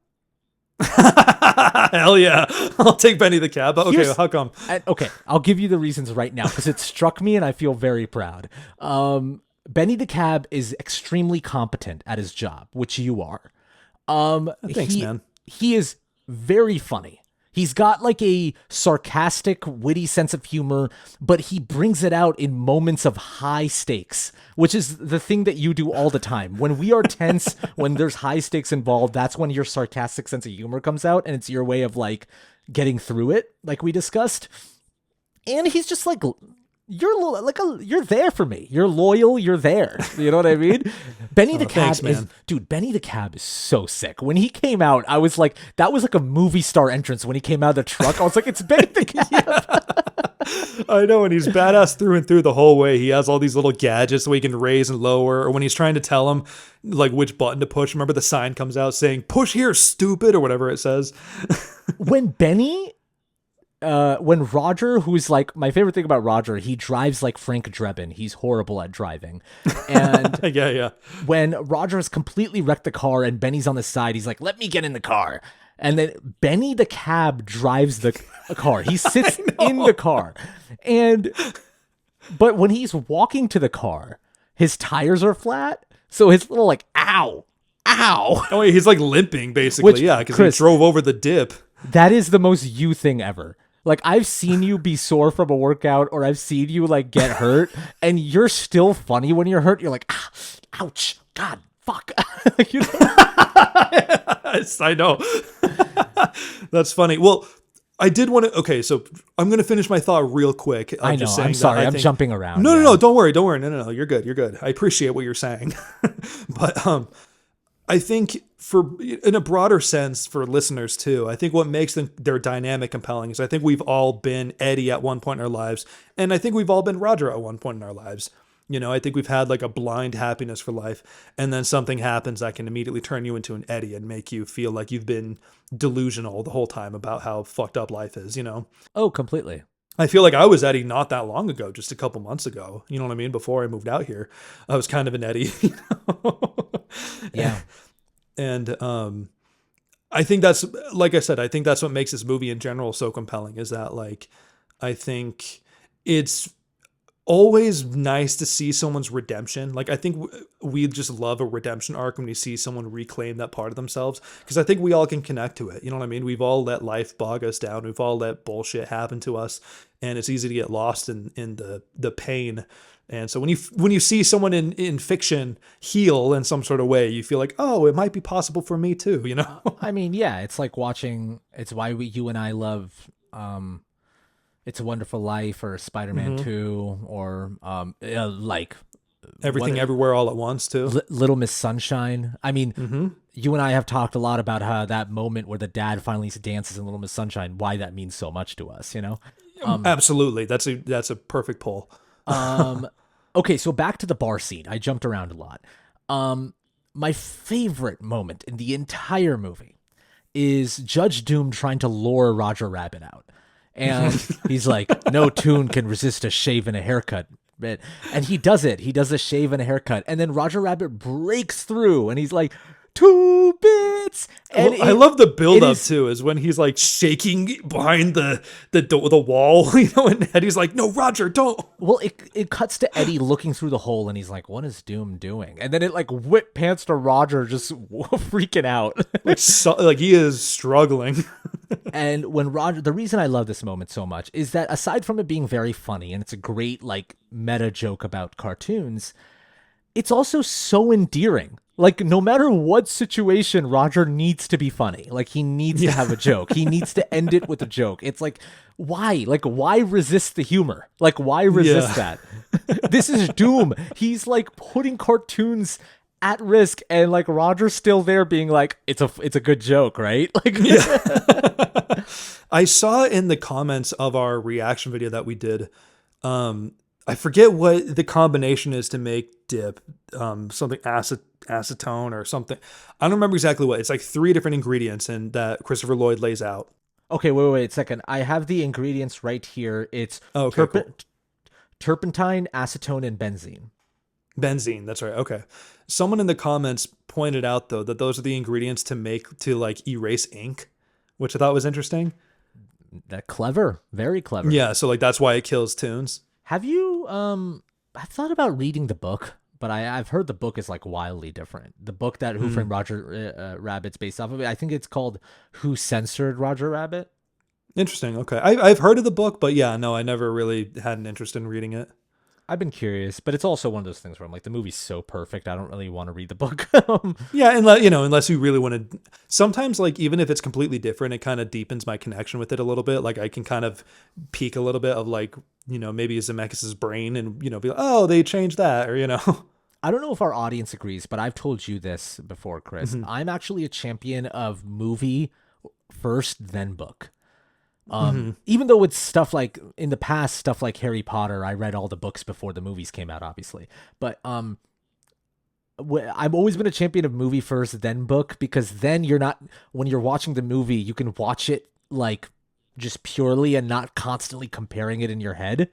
Hell yeah. I'll take Benny the Cab. Okay, how come? Okay, I'll give you the reasons right now because it struck me and I feel very proud. Benny the Cab is extremely competent at his job, which you are. Thanks, man. He is very funny. He's got like a sarcastic, witty sense of humor, but he brings it out in moments of high stakes, which is the thing that you do all the time. When we are tense, when there's high stakes involved, that's when your sarcastic sense of humor comes out, and it's your way of like getting through it, like we discussed. And he's just like, you're there for me. You're loyal. You're there. You know what I mean? Benny the Cab Benny the Cab is so sick. When he came out, I was like, that was like a movie star entrance when he came out of the truck. I was like, it's Benny the Cab. I know, and he's badass through and through the whole way. He has all these little gadgets so he can raise and lower, or when he's trying to tell him like which button to push. Remember the sign comes out saying, push here, stupid, or whatever it says. When Roger, who's like, my favorite thing about Roger, he drives like Frank Drebin. He's horrible at driving. And yeah. When Roger has completely wrecked the car and Benny's on the side, he's like, let me get in the car. And then Benny the Cab drives the car. He sits in the car. But when he's walking to the car, his tires are flat. So his little like, ow. Oh, he's like limping basically. Because he drove over the dip. That is the most you thing ever. Like, I've seen you be sore from a workout, or I've seen you like get hurt, and you're still funny when you're hurt. You're like, ouch, God, fuck. You know? I know. That's funny. Well, I did want to. Okay, so I'm going to finish my thought real quick. I'm sorry. I'm jumping around. No, don't worry. No, you're good. I appreciate what you're saying. But I think in a broader sense for listeners too, I think what makes their dynamic compelling is I think we've all been Eddie at one point in our lives, and I think we've all been Roger at one point in our lives. I think we've had like a blind happiness for life, and then something happens that can immediately turn you into an Eddie and make you feel like you've been delusional the whole time about how fucked up life is, Oh, completely. I feel like I was Eddie not that long ago, just a couple months ago. You know what I mean? Before I moved out here, I was kind of an Eddie. Yeah. And I think that's, like I said, I think that's what makes this movie in general so compelling, is that like, I think it's always nice to see someone's redemption. Like, I think we just love a redemption arc when we see someone reclaim that part of themselves, because I think we all can connect to it. You know what I mean? We've all let life bog us down. We've all let bullshit happen to us, and it's easy to get lost in the pain. And so when you see someone in fiction heal in some sort of way, you feel like, oh, it might be possible for me too, I mean, yeah, it's like it's why you and I love It's a Wonderful Life or Spider-Man 2 or like Everything Everywhere All at Once too. Little Miss Sunshine. I mean, you and I have talked a lot about how that moment where the dad finally dances in Little Miss Sunshine, why that means so much to us, Absolutely. That's a perfect poll. Okay, so back to the bar scene. I jumped around a lot. My favorite moment in the entire movie is Judge Doom trying to lure Roger Rabbit out. And he's like, no tune can resist a shave and a haircut. And he does it. He does a shave and a haircut. And then Roger Rabbit breaks through and he's like, 2 bits. And I love the build up too, is when he's like shaking behind the wall, and Eddie's like, no, Roger, don't. Well, it cuts to Eddie looking through the hole and he's like, what is Doom doing? And then it like whip pants to Roger just freaking out. like he is struggling. And when the reason I love this moment so much is that aside from it being very funny and it's a great like meta joke about cartoons, it's also so endearing. Like, no matter what situation, Roger needs to be funny. Like, he needs to have a joke. He needs to end it with a joke. It's like, why? Like, why resist the humor? Like, why resist that? This is Doom. He's, like, putting cartoons at risk, and, like, Roger's still there being like, it's a good joke, right? Like, I saw in the comments of our reaction video that we did, I forget what the combination is to make dip, something acetone or something. I don't remember exactly what. It's like 3 different ingredients and that Christopher Lloyd lays out. Okay, wait a second. I have the ingredients right here. It's turpentine, acetone, and benzene. Benzene, that's right. Okay. Someone in the comments pointed out though that those are the ingredients to like erase ink, which I thought was interesting. That clever, very clever. Yeah, so like that's why it kills tunes. Have you I've thought about reading the book, but I've heard the book is like wildly different. The book that Who Framed Roger Rabbit's based off of, I think it's called Who Censored Roger Rabbit. Interesting. Okay. I've heard of the book, but yeah, no, I never really had an interest in reading it. I've been curious, but it's also one of those things where I'm like, the movie's so perfect, I don't really want to read the book. Yeah, unless you really want to. Sometimes, like, even if it's completely different, it kind of deepens my connection with it a little bit. Like, I can kind of peek a little bit of, like, maybe Zemeckis' brain and, be like, oh, they changed that, or, I don't know if our audience agrees, but I've told you this before, Chris. I'm actually a champion of movie first, then book. Even though it's stuff like in the past, stuff like Harry Potter, I read all the books before the movies came out, obviously. But I've always been a champion of movie first, then book, because then when you're watching the movie, you can watch it like just purely and not constantly comparing it in your head.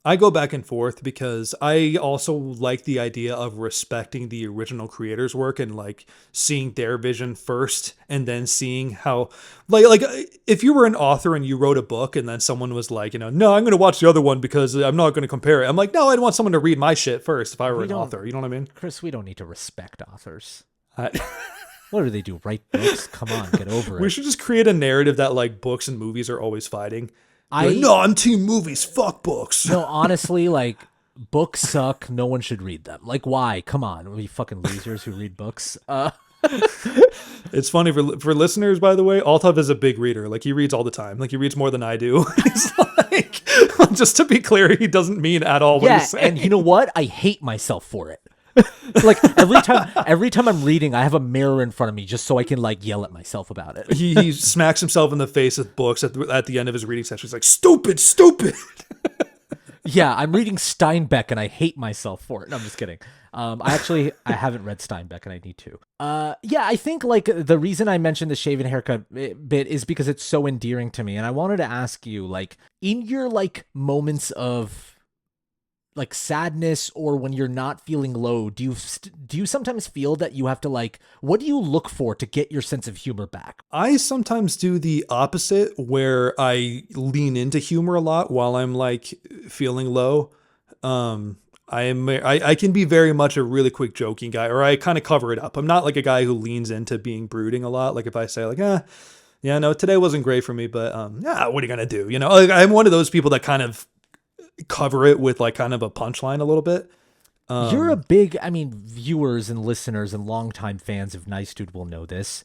I go back and forth because I also like the idea of respecting the original creator's work and like seeing their vision first and then seeing how like if you were an author and you wrote a book and then someone was like, no, I'm going to watch the other one because I'm not going to compare it. I'm like, no, I'd want someone to read my shit first if I were an author. You know what I mean? Chris, we don't need to respect authors. What do they do? Write books? Come on, get over it. We should just create a narrative that like books and movies are always fighting. No, I'm team movies. Fuck books. No, honestly, like, books suck. No one should read them. Like, why? Come on. Are we fucking losers who read books? It's funny for listeners, by the way, Altaf is a big reader. Like, he reads all the time. Like, he reads more than I do. He's like, just to be clear, he doesn't mean at all what he's saying. And you know what? I hate myself for it. Like every time I'm reading, I have a mirror in front of me just so I can like yell at myself about it. He smacks himself in the face with books at the end of his reading session. He's like, stupid, stupid. Yeah, I'm reading Steinbeck and I hate myself for it. No, I'm just kidding. I haven't read Steinbeck and I need to. Yeah, I think like the reason I mentioned the shaven haircut bit is because it's so endearing to me. And I wanted to ask you, like, in your like moments of like sadness or when you're not feeling low, do you sometimes feel that you have to like, what do you look for to get your sense of humor back? I sometimes do the opposite where I lean into humor a lot while I'm like feeling low. I can be very much a really quick joking guy, or I kind of cover it up. I'm not like a guy who leans into being brooding a lot. Like if I say like, yeah, no, today wasn't great for me, but yeah, what are you gonna do? You know, like, I'm one of those people that kind of cover it with like kind of a punchline a little bit. You're a big, I mean, viewers and listeners and longtime fans of Nice Dude will know this.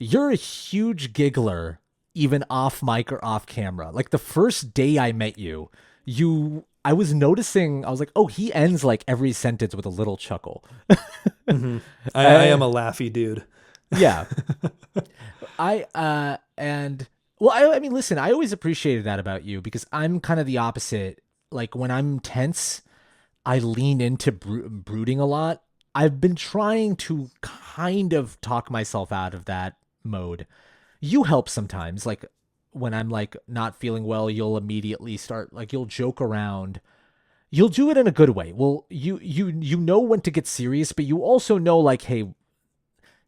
You're a huge giggler, even off mic or off camera. Like the first day I met you, I was noticing, I was like, oh, he ends like every sentence with a little chuckle. Mm-hmm. I am a laughy dude. Yeah. I mean, listen, I always appreciated that about you because I'm kind of the opposite. Like when I'm tense, I lean into brooding a lot. I've been trying to kind of talk myself out of that mode. You help sometimes. Like when I'm like not feeling well, you'll immediately start like you'll joke around. You'll do it in a good way. Well, you know when to get serious, but you also know like, hey,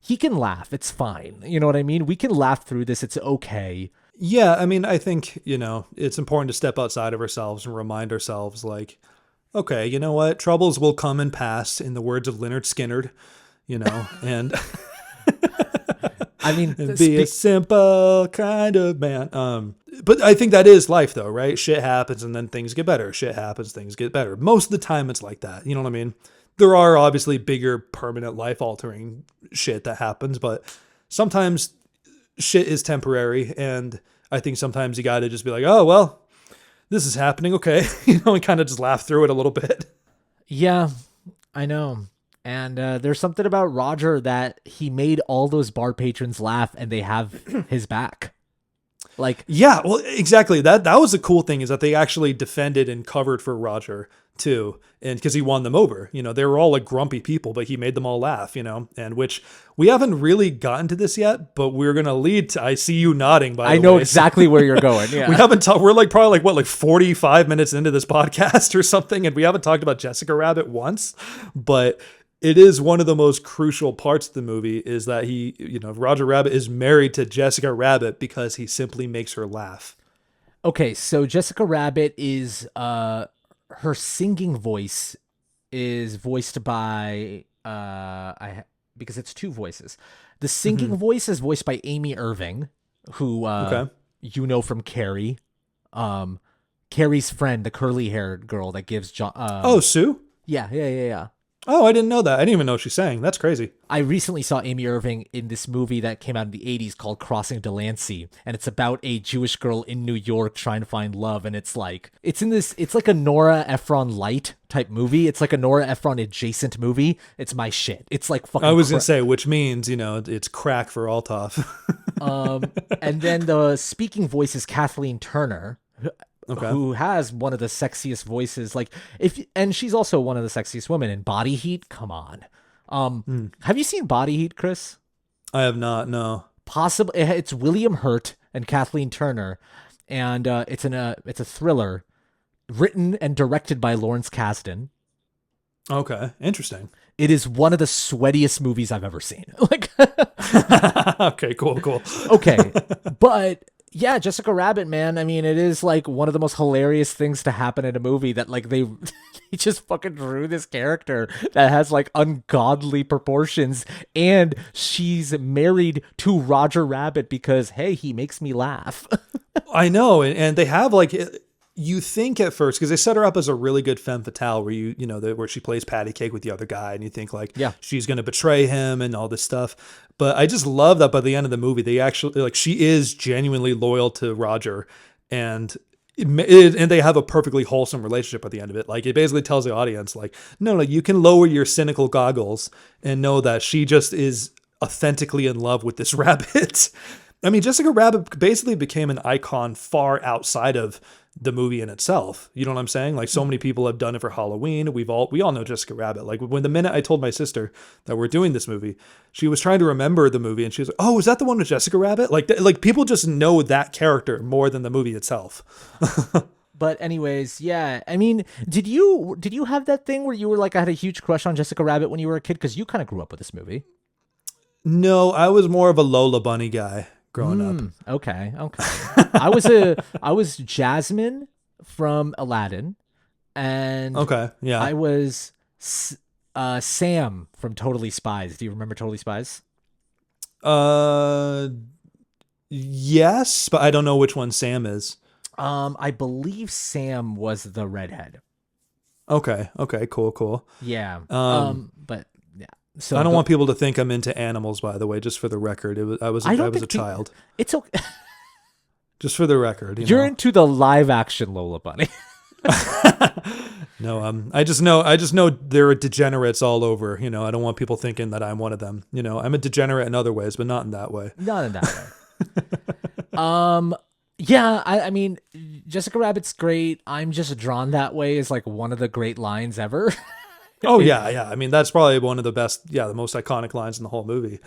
he can laugh. It's fine. You know what I mean? We can laugh through this. It's okay. Yeah, I mean, I think, you know, it's important to step outside of ourselves and remind ourselves like, okay, you know what? Troubles will come and pass, in the words of Leonard Skinner, you know, and I mean, be a simple kind of man. But I think that is life though, right? Shit happens and then things get better. Shit happens, things get better. Most of the time it's like that. You know what I mean? There are obviously bigger, permanent, life altering shit that happens, but sometimes shit is temporary. And I think sometimes you got to just be like, oh, well, this is happening. Okay. You know, and kind of just laugh through it a little bit. Yeah, I know. And there's something about Roger that he made all those bar patrons laugh and they have his back. Like, yeah, well, exactly. That was the cool thing is that they actually defended and covered for Roger too. And because he won them over, you know, they were all like grumpy people, but he made them all laugh, you know, and which we haven't really gotten to this yet, but we're going to lead to, I see you nodding by the way. I know exactly where you're going. Yeah. We haven't talked, we're like probably like 45 minutes into this podcast or something. And we haven't talked about Jessica Rabbit once, but it is one of the most crucial parts of the movie is that he, you know, Roger Rabbit is married to Jessica Rabbit because he simply makes her laugh. Okay. So Jessica Rabbit is, her singing voice is voiced by because it's two voices. The singing voice is voiced by Amy Irving, who you know from Carrie. Carrie's friend, the curly-haired girl that gives John. Sue? Yeah. Oh, I didn't know that. I didn't even know she sang. That's crazy. I recently saw Amy Irving in this movie that came out in the 80s called Crossing Delancey, and it's about a Jewish girl in New York trying to find love, and it's like a Nora Ephron light type movie. It's like a Nora Ephron adjacent movie. It's my shit. It's like fucking I was going to say, which means, you know, it's crack for Altaf. And then the speaking voice is Kathleen Turner. Okay. Who has one of the sexiest voices, and she's also one of the sexiest women in Body Heat. Come on. Have you seen Body Heat, Chris? I have not, no. Possibly. It's William Hurt and Kathleen Turner, and it's a thriller written and directed by Lawrence Kasdan. Okay, interesting. It is one of the sweatiest movies I've ever seen. Okay, cool. Okay, but yeah, Jessica Rabbit, man. I mean, it is like one of the most hilarious things to happen in a movie that like they just fucking drew this character that has like ungodly proportions, and she's married to Roger Rabbit because, hey, he makes me laugh. I know. And they have like, you think at first, because they set her up as a really good femme fatale where where she plays patty cake with the other guy and you think like, yeah, she's going to betray him and all this stuff. But I just love that by the end of the movie, they actually like, she is genuinely loyal to Roger. And and they have a perfectly wholesome relationship at the end of it. Like, it basically tells the audience, like, no, you can lower your cynical goggles and know that she just is authentically in love with this rabbit. I mean, Jessica Rabbit basically became an icon far outside of the movie in itself. You know what I'm saying? Like, so many people have done it for Halloween. We all know Jessica Rabbit. Like, when the minute I told my sister that we're doing this movie, she was trying to remember the movie and she was like, "Oh, is that the one with Jessica Rabbit?" Like people just know that character more than the movie itself. But anyways, yeah. I mean, did you have that thing where you were like, I had a huge crush on Jessica Rabbit when you were a kid? Because you kind of grew up with this movie. No, I was more of a Lola Bunny guy growing up. Okay. I was Jasmine from Aladdin, and Okay, yeah. I was Sam from Totally Spies. Do you remember Totally Spies? Yes, but I don't know which one Sam is. I believe Sam was the redhead. Okay, cool. Yeah. But yeah. So I don't want people to think I'm into animals, by the way, just for the record. I was a child. It's okay. Just for the record. You're into the live action Lola Bunny. No, I just know there are degenerates all over. I don't want people thinking that I'm one of them. I'm a degenerate in other ways, but not in that way. Not in that way. Yeah, I mean, Jessica Rabbit's great. I'm just drawn that way is like one of the great lines ever. Oh yeah. I mean, that's probably one of the best, the most iconic lines in the whole movie.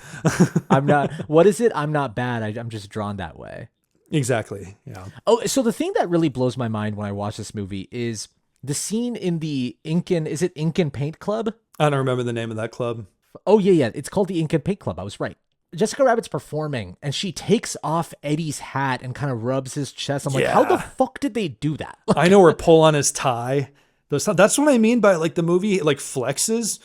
What is it? I'm not bad. I'm just drawn that way. Exactly. Yeah. Oh, so the thing that really blows my mind when I watch this movie is the scene in the Incan Paint Club? I don't remember the name of that club. Oh yeah. It's called the Incan Paint Club. I was right. Jessica Rabbit's performing and she takes off Eddie's hat and kind of rubs his chest. I'm like, how the fuck did they do that? I know, or pull on his tie. That's what I mean by like the movie like flexes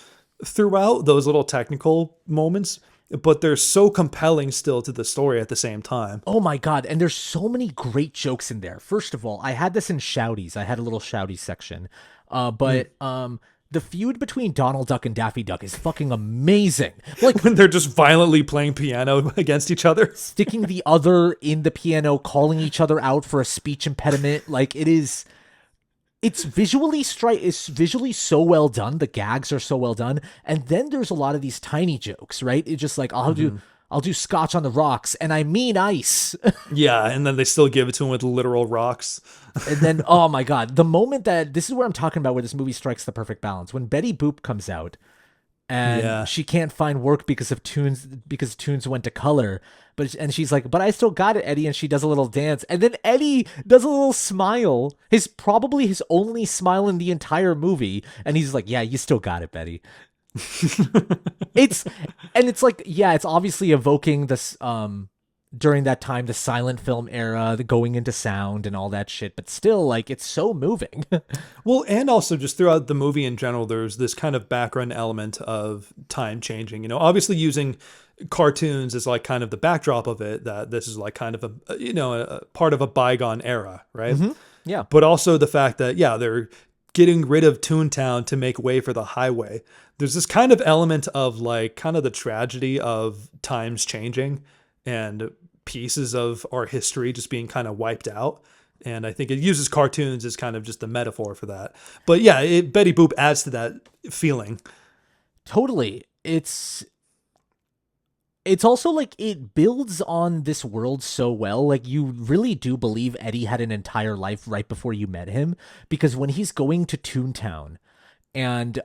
throughout those little technical moments, but they're so compelling still to the story at the same time. Oh my God. And there's so many great jokes in there. First of all, I had this in Shouties. I had a little Shouties section. The feud between Donald Duck and Daffy Duck is fucking amazing. Like when they're just violently playing piano against each other. Sticking the other in the piano, calling each other out for a speech impediment. Like it's visually so well done. The gags are so well done. And then there's a lot of these tiny jokes, right? It's just like, I'll do scotch on the rocks and I mean ice. Yeah. And then they still give it to him with literal rocks. And then, oh my God, the moment this is where I'm talking about where this movie strikes the perfect balance. When Betty Boop comes out and she can't find work because Toons went to color, and she's like, but I still got it, Eddie. And she does a little dance. And then Eddie does a little smile. Probably his only smile in the entire movie. And he's like, yeah, you still got it, Betty. It's like, yeah, it's obviously evoking this, during that time, the silent film era, the going into sound and all that shit, but still, like, it's so moving. Well, and also just throughout the movie in general, there's this kind of background element of time changing, obviously using cartoons as like kind of the backdrop of it, that this is like kind of a part of a bygone era, right? Mm-hmm. Yeah. But also the fact that, they're getting rid of Toontown to make way for the highway. There's this kind of element of like kind of the tragedy of times changing and pieces of our history just being kind of wiped out. And I think it uses cartoons as kind of just a metaphor for that. But yeah, Betty Boop adds to that feeling. Totally. It's also like it builds on this world so well. Like you really do believe Eddie had an entire life right before you met him, because when he's going to Toontown and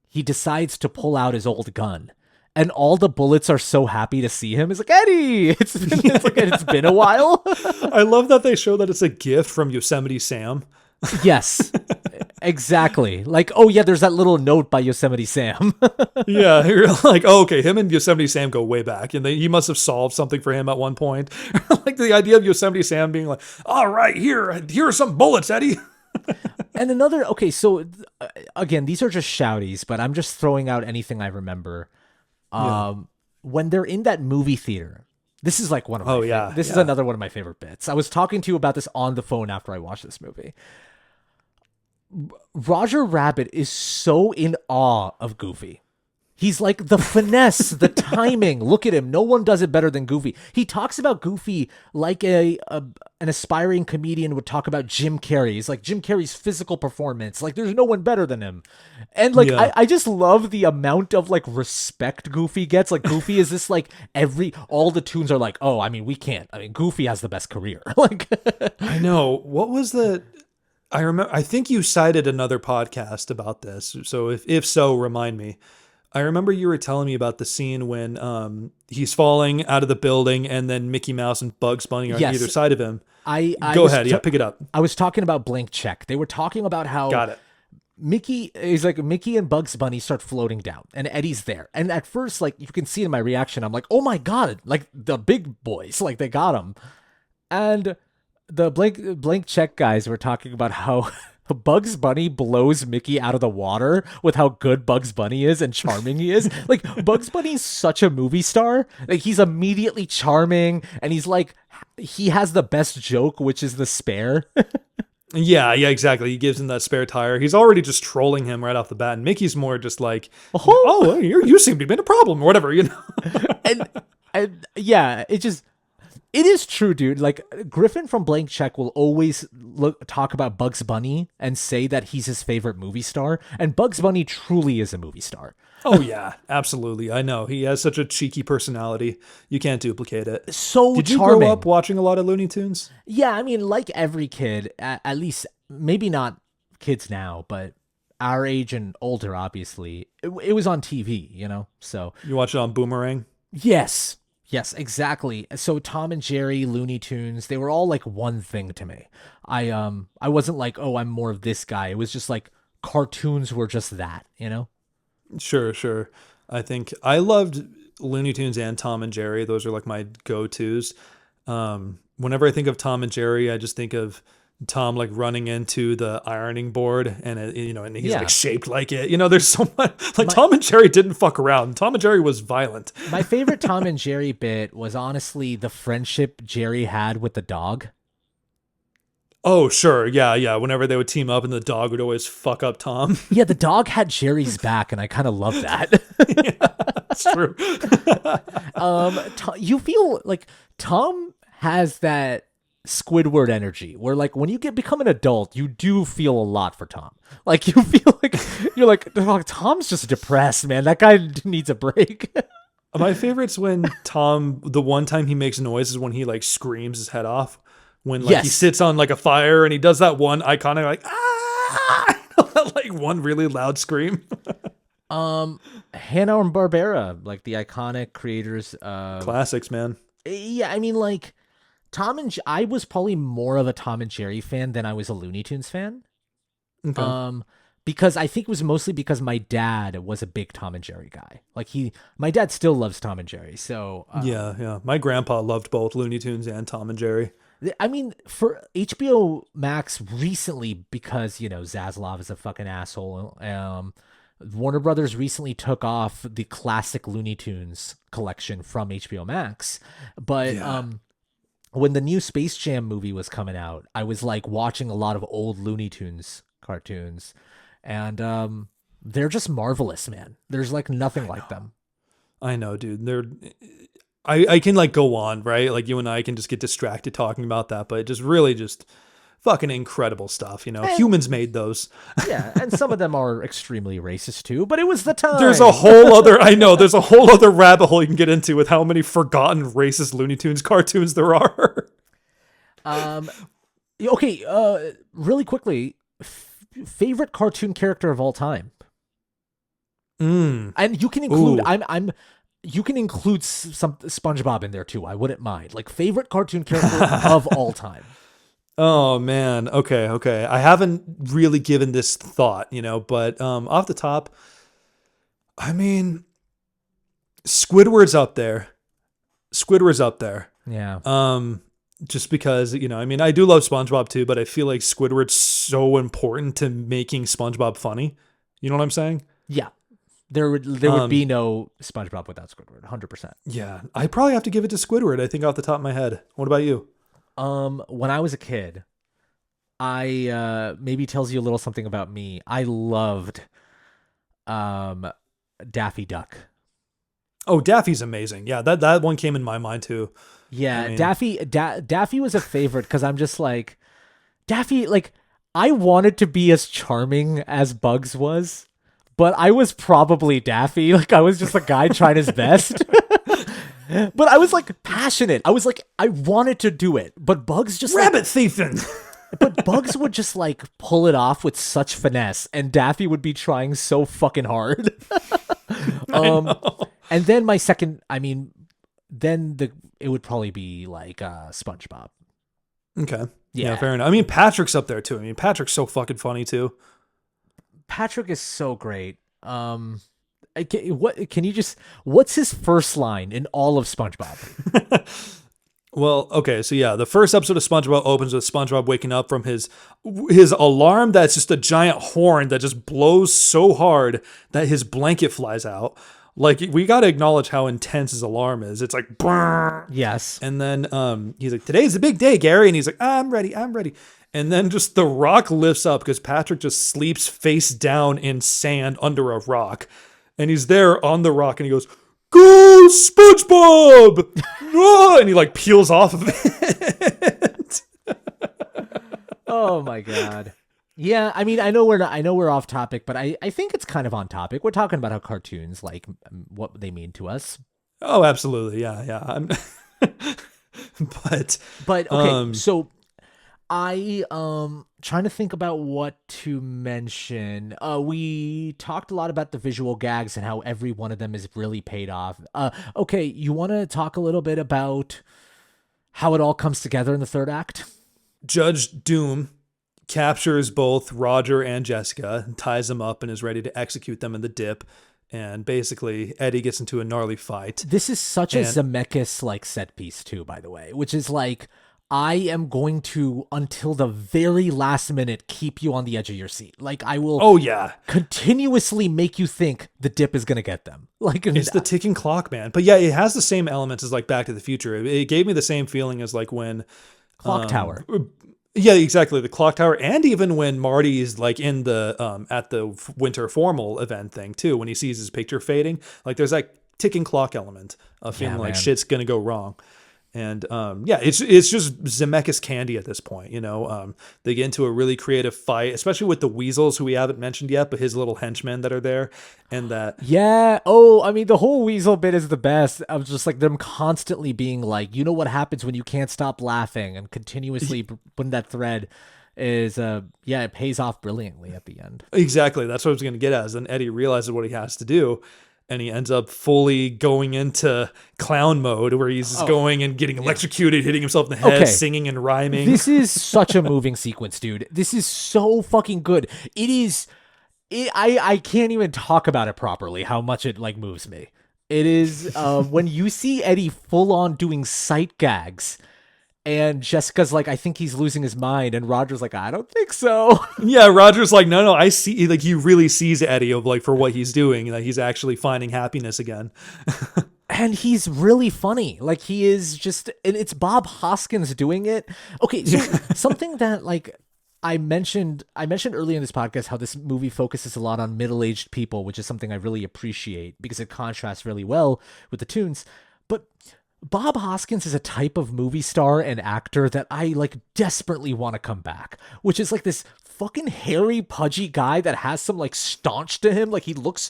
he decides to pull out his old gun, and all the bullets are so happy to see him. It's like, Eddie, it's been a while. I love that they show that it's a gift from Yosemite Sam. Yes, exactly. Like, oh yeah, there's that little note by Yosemite Sam. Yeah, you're like, oh, okay, him and Yosemite Sam go way back, and he must have solved something for him at one point. Like the idea of Yosemite Sam being like, all right, here are some bullets, Eddie. And so again, these are just shouties, but I'm just throwing out anything I remember. When they're in that movie theater, this is like one of my this is another one of my favorite bits. I was talking to you about this on the phone after I watched this movie. Roger Rabbit is so in awe of Goofy. He's like the finesse, the timing. Look at him. No one does it better than Goofy. He talks about Goofy like an aspiring comedian would talk about Jim Carrey. He's like Jim Carrey's physical performance. Like there's no one better than him. And like Yeah. I just love the amount of like respect Goofy gets. Like Goofy is this like all the tunes are like, oh, I mean, we can't. I mean, Goofy has the best career. Like I know. What was the? I remember. I think you cited another podcast about this. So if so, remind me. I remember you were telling me about the scene when he's falling out of the building and then Mickey Mouse and Bugs Bunny are on Yes. either side of him. I Go was ahead. Yeah, pick it up. I was talking about Blank Check. They were talking about how Got it. Mickey and Bugs Bunny start floating down and Eddie's there. And at first, like you can see in my reaction, I'm like, oh my God, like the big boys, like they got him. And the blank check guys were talking about how Bugs Bunny blows Mickey out of the water with how good Bugs Bunny is and charming he is. Like Bugs Bunny's such a movie star. Like he's immediately charming and he's like, he has the best joke, which is the spare. Yeah, exactly. He gives him that spare tire. He's already just trolling him right off the bat. And Mickey's more just like, oh, you seem to be in a problem or whatever, you know? and yeah, it is true, dude. Like Griffin from Blank Check will always talk about Bugs Bunny and say that he's his favorite movie star. And Bugs Bunny truly is a movie star. Oh, yeah, absolutely. I know. He has such a cheeky personality. You can't duplicate it. So Did you charming. grow up watching a lot of Looney Tunes? Yeah, I mean, like every kid, at least maybe not kids now, but our age and older, obviously, it was on TV, you know? So You watch it on Boomerang? yes, exactly. So Tom and Jerry, Looney Tunes, they were all like one thing to me. I wasn't like, oh, I'm more of this guy. It was just like cartoons were just that, you know? Sure. I think I loved Looney Tunes and Tom and Jerry. Those are like my go-tos. Whenever I think of Tom and Jerry, I just think of Tom like running into the ironing board and and he's like shaped like it. You know, there's so much like Tom and Jerry didn't fuck around. Tom and Jerry was violent. My favorite Tom and Jerry bit was honestly the friendship Jerry had with the dog. Oh, sure. Yeah. Whenever they would team up and the dog would always fuck up Tom. Yeah, the dog had Jerry's back, and I kind of love that. That's true. You feel like Tom has that Squidward energy, where like when you become an adult, you do feel a lot for Tom. Like you feel like you're like, oh, Tom's just depressed, man. That guy needs a break. My favorite's when Tom, the one time he makes noise is when he like screams his head off. When like he sits on like a fire and he does that one iconic like like one really loud scream. Hanna-Barbera, like the iconic creators of Classics, man. Yeah, I mean like I was probably more of a Tom and Jerry fan than I was a Looney Tunes fan. Okay. Because I think it was mostly because my dad was a big Tom and Jerry guy. Like my dad still loves Tom and Jerry. So Yeah. My grandpa loved both Looney Tunes and Tom and Jerry. I mean, for HBO Max recently, because, Zaslav is a fucking asshole, Warner Brothers recently took off the classic Looney Tunes collection from HBO Max. But when the new Space Jam movie was coming out, I was like watching a lot of old Looney Tunes cartoons. And they're just marvelous, man. There's like nothing like them. I know, dude. I can like go on, right? Like you and I can just get distracted talking about that, but just really just fucking incredible stuff, Humans made those. Yeah, and some of them are extremely racist too, but it was the time. There's a whole other rabbit hole you can get into with how many forgotten racist Looney Tunes cartoons there are. Okay, really quickly, favorite cartoon character of all time. And you can include you can include some SpongeBob in there too. I wouldn't mind. Like favorite cartoon character of all time. Oh man. Okay. I haven't really given this thought, but off the top, I mean, Squidward's up there. Yeah. Just because, I do love SpongeBob too, but I feel like Squidward's so important to making SpongeBob funny. You know what I'm saying? Yeah. There would be no SpongeBob without Squidward, 100%. Yeah, I probably have to give it to Squidward, I think, off the top of my head. What about you? When I was a kid, I maybe tells you a little something about me. I loved Daffy Duck. Oh, Daffy's amazing. Yeah, that one came in my mind too. Yeah, I mean- Daffy was a favorite because I'm just like, Daffy, like, I wanted to be as charming as Bugs was, but I was probably Daffy. Like, I was just a guy trying his best. But I was like passionate. I was like, I wanted to do it, but Bugs just Rabbit thieving. but Bugs would just like pull it off with such finesse, and Daffy would be trying so fucking hard. And then my second, I mean, it would probably be like SpongeBob. Okay. Yeah. Yeah, fair enough. I mean, Patrick's up there too. I mean, Patrick's so fucking funny too. Patrick is so great. What's his first line in all of SpongeBob? Well, okay, so yeah, the first episode of SpongeBob opens with SpongeBob waking up from his alarm that's just a giant horn that just blows so hard that his blanket flies out. Like, we got to acknowledge how intense his alarm is. It's like, brrr. Yes. And then he's like, today's the big day, Gary. And he's like, I'm ready. And then just the rock lifts up because Patrick just sleeps face down in sand under a rock. And he's there on the rock and he goes, go SpongeBob! Ah! And he like peels off of it. Oh my God. Yeah, I mean, I know we're off topic, but I think it's kind of on topic. We're talking about how cartoons, like, what they mean to us. Oh, absolutely. Yeah. But okay, so I trying to think about what to mention. We talked a lot about the visual gags and how every one of them is really paid off. Okay, you want to talk a little bit about how it all comes together in the third act? Judge Doom captures both Roger and Jessica and ties them up and is ready to execute them in the dip. And basically, Eddie gets into a gnarly fight. This is such a Zemeckis like set piece too, by the way, which is like, I am going to, until the very last minute, keep you on the edge of your seat. Like, I will continuously make you think the dip is going to get them. Like, it's the ticking clock, man. But yeah, it has the same elements as like Back to the Future. It gave me the same feeling as like when Clock Tower. Yeah, exactly. The clock tower. And even when Marty is like in the at the winter formal event thing too, when he sees his picture fading, like there's like ticking clock element of feeling like shit's gonna go wrong. And it's just Zemeckis candy at this point, you know. They get into a really creative fight, especially with the weasels, who we haven't mentioned yet, but his little henchmen that are there, and that. Yeah. Oh, I mean, the whole weasel bit is the best. I was just like them constantly being like, you know what happens when you can't stop laughing, and continuously putting that thread is it pays off brilliantly at the end. Exactly. That's what I was going to get at. Is then Eddie realizes what he has to do. And he ends up fully going into clown mode where he's just going and getting electrocuted, hitting himself in the head, singing and rhyming. This is such a moving sequence, dude. This is so fucking good. I can't even talk about it properly, how much it like moves me. It is when you see Eddie full on doing sight gags. And Jessica's like, I think he's losing his mind. And Roger's like, I don't think so. Yeah, Roger's like, no, I see. Like, he really sees Eddie of like for what he's doing. Like, he's actually finding happiness again. And he's really funny. Like, he is just, and it's Bob Hoskins doing it. Okay, so something that like I mentioned earlier in this podcast, how this movie focuses a lot on middle-aged people, which is something I really appreciate because it contrasts really well with the tunes. But Bob Hoskins is a type of movie star and actor that I like desperately want to come back, which is like this fucking hairy, pudgy guy that has some like staunch to him. Like he looks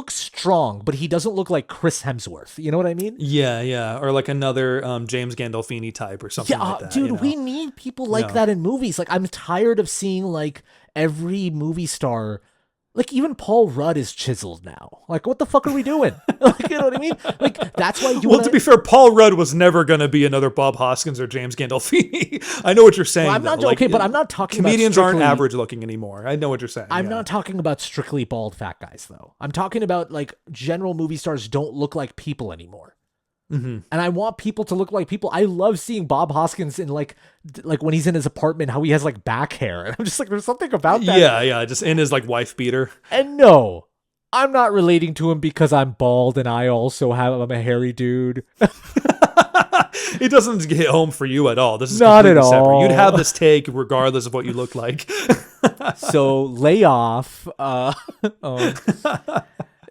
strong, but he doesn't look like Chris Hemsworth. You know what I mean? Yeah. Or like another James Gandolfini type or something like that. Dude, you know? we need people like that in movies. Like I'm tired of seeing like every movie star. Like, even Paul Rudd is chiseled now. Like, what the fuck are we doing? Like, you know what I mean? Like, that's why you. Well, to be fair, Paul Rudd was never going to be another Bob Hoskins or James Gandolfini. I know what you're saying. Well, I'm not like, okay, but I'm not talking. Comedians about aren't average looking anymore. I know what you're saying. I'm not talking about strictly bald fat guys, though. I'm talking about like general movie stars don't look like people anymore. Mm-hmm. And I want people to look like people. I love seeing Bob Hoskins in like when he's in his apartment, how he has like back hair. And I'm just like, there's something about that. Yeah, just in his like wife beater. And no, I'm not relating to him because I'm bald and I'm a hairy dude. It doesn't hit home for you at all. This is not at all. Separate. You'd have this take regardless of what you look like. So lay off.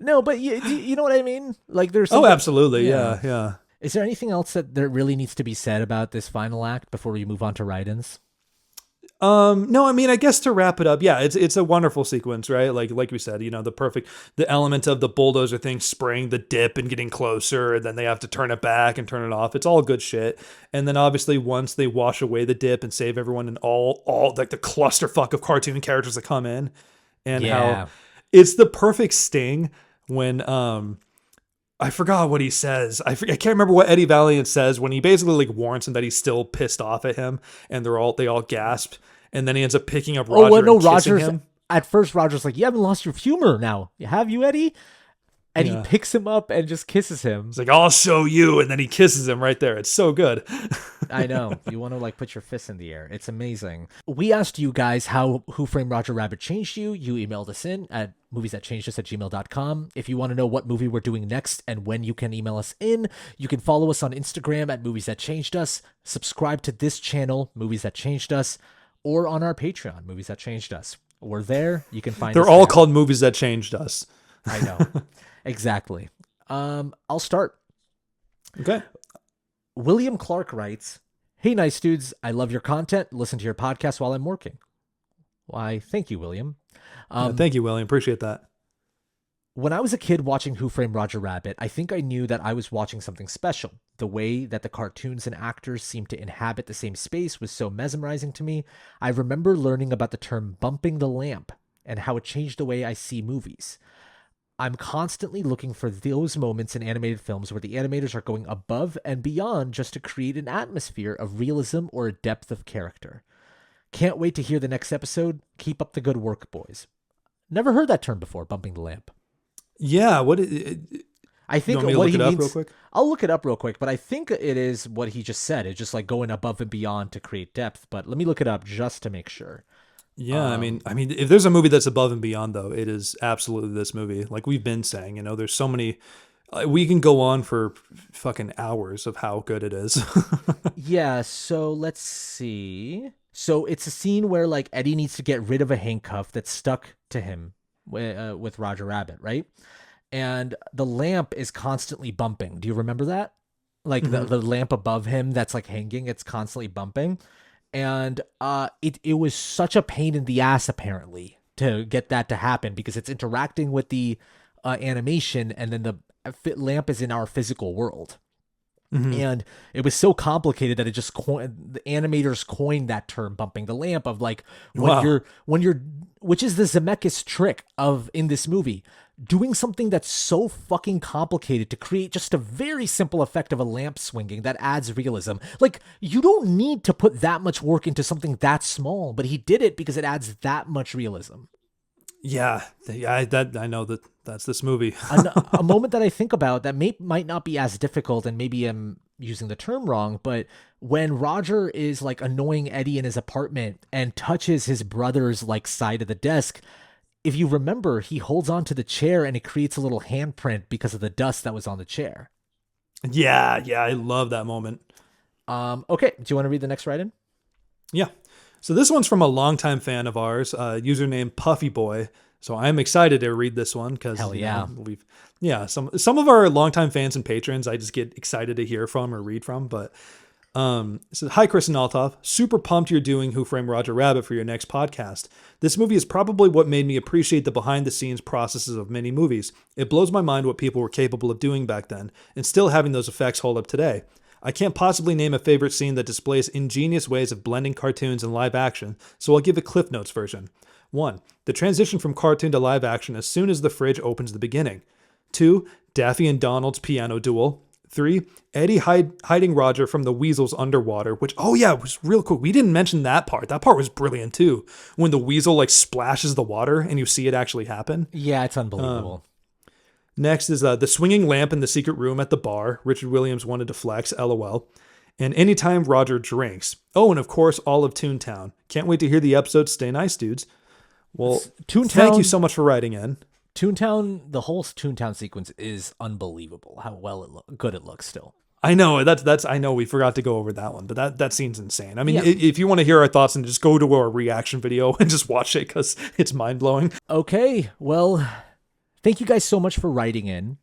No, but you know what I mean? Like there's Oh, something, absolutely. Yeah. Is there anything else that there really needs to be said about this final act before we move on to write-ins? No, I mean, I guess to wrap it up, yeah, it's a wonderful sequence, right? Like we said, the element of the bulldozer thing spraying the dip and getting closer, and then they have to turn it back and turn it off. It's all good shit. And then obviously once they wash away the dip and save everyone, and all like the clusterfuck of cartoon characters that come in, and how it's the perfect sting when I forgot what he says. I can't remember what Eddie Valiant says when he basically like warns him that he's still pissed off at him, and they all gasp, and then he ends up picking up Roger and kissing him. At first, Roger's like, "You haven't lost your humor now, have you, Eddie?" And he picks him up and just kisses him. It's like, "I'll show you," and then he kisses him right there. It's so good. I know. You want to like put your fists in the air. It's amazing. We asked you guys how Who Framed Roger Rabbit changed you. You emailed us in at moviesthatchangedus@gmail.com. If you want to know what movie we're doing next and when you can email us in, you can follow us on Instagram at Movies That Changed Us, subscribe to this channel, Movies That Changed Us, or on our Patreon, Movies That Changed Us. We're there. You can find us. They're all called Movies That Changed Us. I know. Exactly. I'll start. Okay. William Clark writes, "Hey, nice dudes. I love your content. Listen to your podcast while I'm working." Why, thank you, William. Thank you, William. Appreciate that. When I was a kid watching Who Framed Roger Rabbit, I think I knew that I was watching something special. The way that the cartoons and actors seemed to inhabit the same space was so mesmerizing to me. I remember learning about the term bumping the lamp and how it changed the way I see movies. I'm constantly looking for those moments in animated films where the animators are going above and beyond just to create an atmosphere of realism or a depth of character. Can't wait to hear the next episode. Keep up the good work, boys. Never heard that term before, bumping the lamp. Yeah, I think you want me to what look he it up means, real quick? I'll look it up real quick, but I think it is what he just said. It's just like going above and beyond to create depth. But let me look it up just to make sure. Yeah, I mean, if there's a movie that's above and beyond, though, it is absolutely this movie. Like we've been saying, there's so many. We can go on for fucking hours of how good it is. Yeah, so let's see. So it's a scene where like Eddie needs to get rid of a handcuff that's stuck to him with Roger Rabbit, right? And the lamp is constantly bumping. Do you remember that? Like the lamp above him that's like hanging, it's constantly bumping. And it was such a pain in the ass, apparently, to get that to happen because it's interacting with the animation, and then the lamp is in our physical world. And it was so complicated that it just the animators coined that term, bumping the lamp, of like when you're which is the Zemeckis trick of in this movie, doing something that's so fucking complicated to create just a very simple effect of a lamp swinging that adds realism. Like, you don't need to put that much work into something that small, but he did it because it adds that much realism. Yeah, I know that's this movie. A moment that I think about that might not be as difficult, and maybe I'm using the term wrong, but when Roger is like annoying Eddie in his apartment and touches his brother's like side of the desk, if you remember, he holds on to the chair and it creates a little handprint because of the dust that was on the chair. Yeah, I love that moment. Okay, do you want to read the next write-in? Yeah. So this one's from a longtime fan of ours, username Puffy Boy. So I'm excited to read this one because some of our longtime fans and patrons I just get excited to hear from or read from. But so hi, Chris and Altaf. Super pumped you're doing Who Framed Roger Rabbit for your next podcast. This movie is probably what made me appreciate the behind-the-scenes processes of many movies. It blows my mind what people were capable of doing back then, and still having those effects hold up today. I can't possibly name a favorite scene that displays ingenious ways of blending cartoons and live action, so I'll give a Cliff Notes version. 1. The transition from cartoon to live action as soon as the fridge opens the beginning. 2. Daffy and Donald's piano duel. 3. Eddie hiding Roger from the weasels underwater, which, was real cool. We didn't mention that part. That part was brilliant too. When the weasel like splashes the water and you see it actually happen. Yeah, it's unbelievable. Next is the swinging lamp in the secret room at the bar. Richard Williams wanted to flex, LOL. And anytime Roger drinks. Oh, and of course, all of Toontown. Can't wait to hear the episode. Stay nice, dudes. Well, thank you so much for writing in. Toontown, the whole Toontown sequence is unbelievable. How good it looks still. I know that's. I know we forgot to go over that one, but that scene's insane. I mean, if you want to hear our thoughts, and just go to our reaction video and just watch it because it's mind blowing. Okay, well, Thank you guys so much for writing in.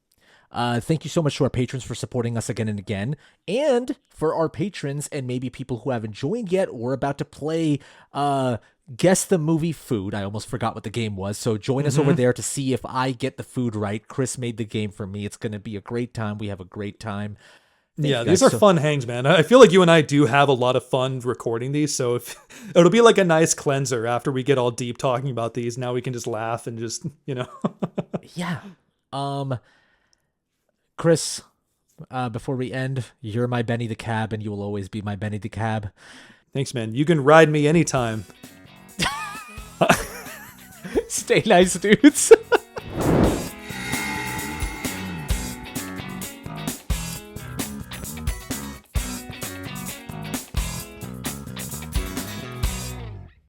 Thank you so much to our patrons for supporting us again and again. And for our patrons and maybe people who haven't joined yet or about to play Guess the Movie Food. I almost forgot what the game was. So join us over there to see if I get the food right. Chris made the game for me. It's going to be a great time. We have a great time. Yeah, these are fun hangs, man. I feel like you and I do have a lot of fun recording these. So if it'll be like a nice cleanser after we get all deep talking about these. Now we can just laugh and just, Yeah. Chris, before we end, you're my Benny the Cab, and you will always be my Benny the Cab. Thanks, man. You can ride me anytime. Stay nice, dudes.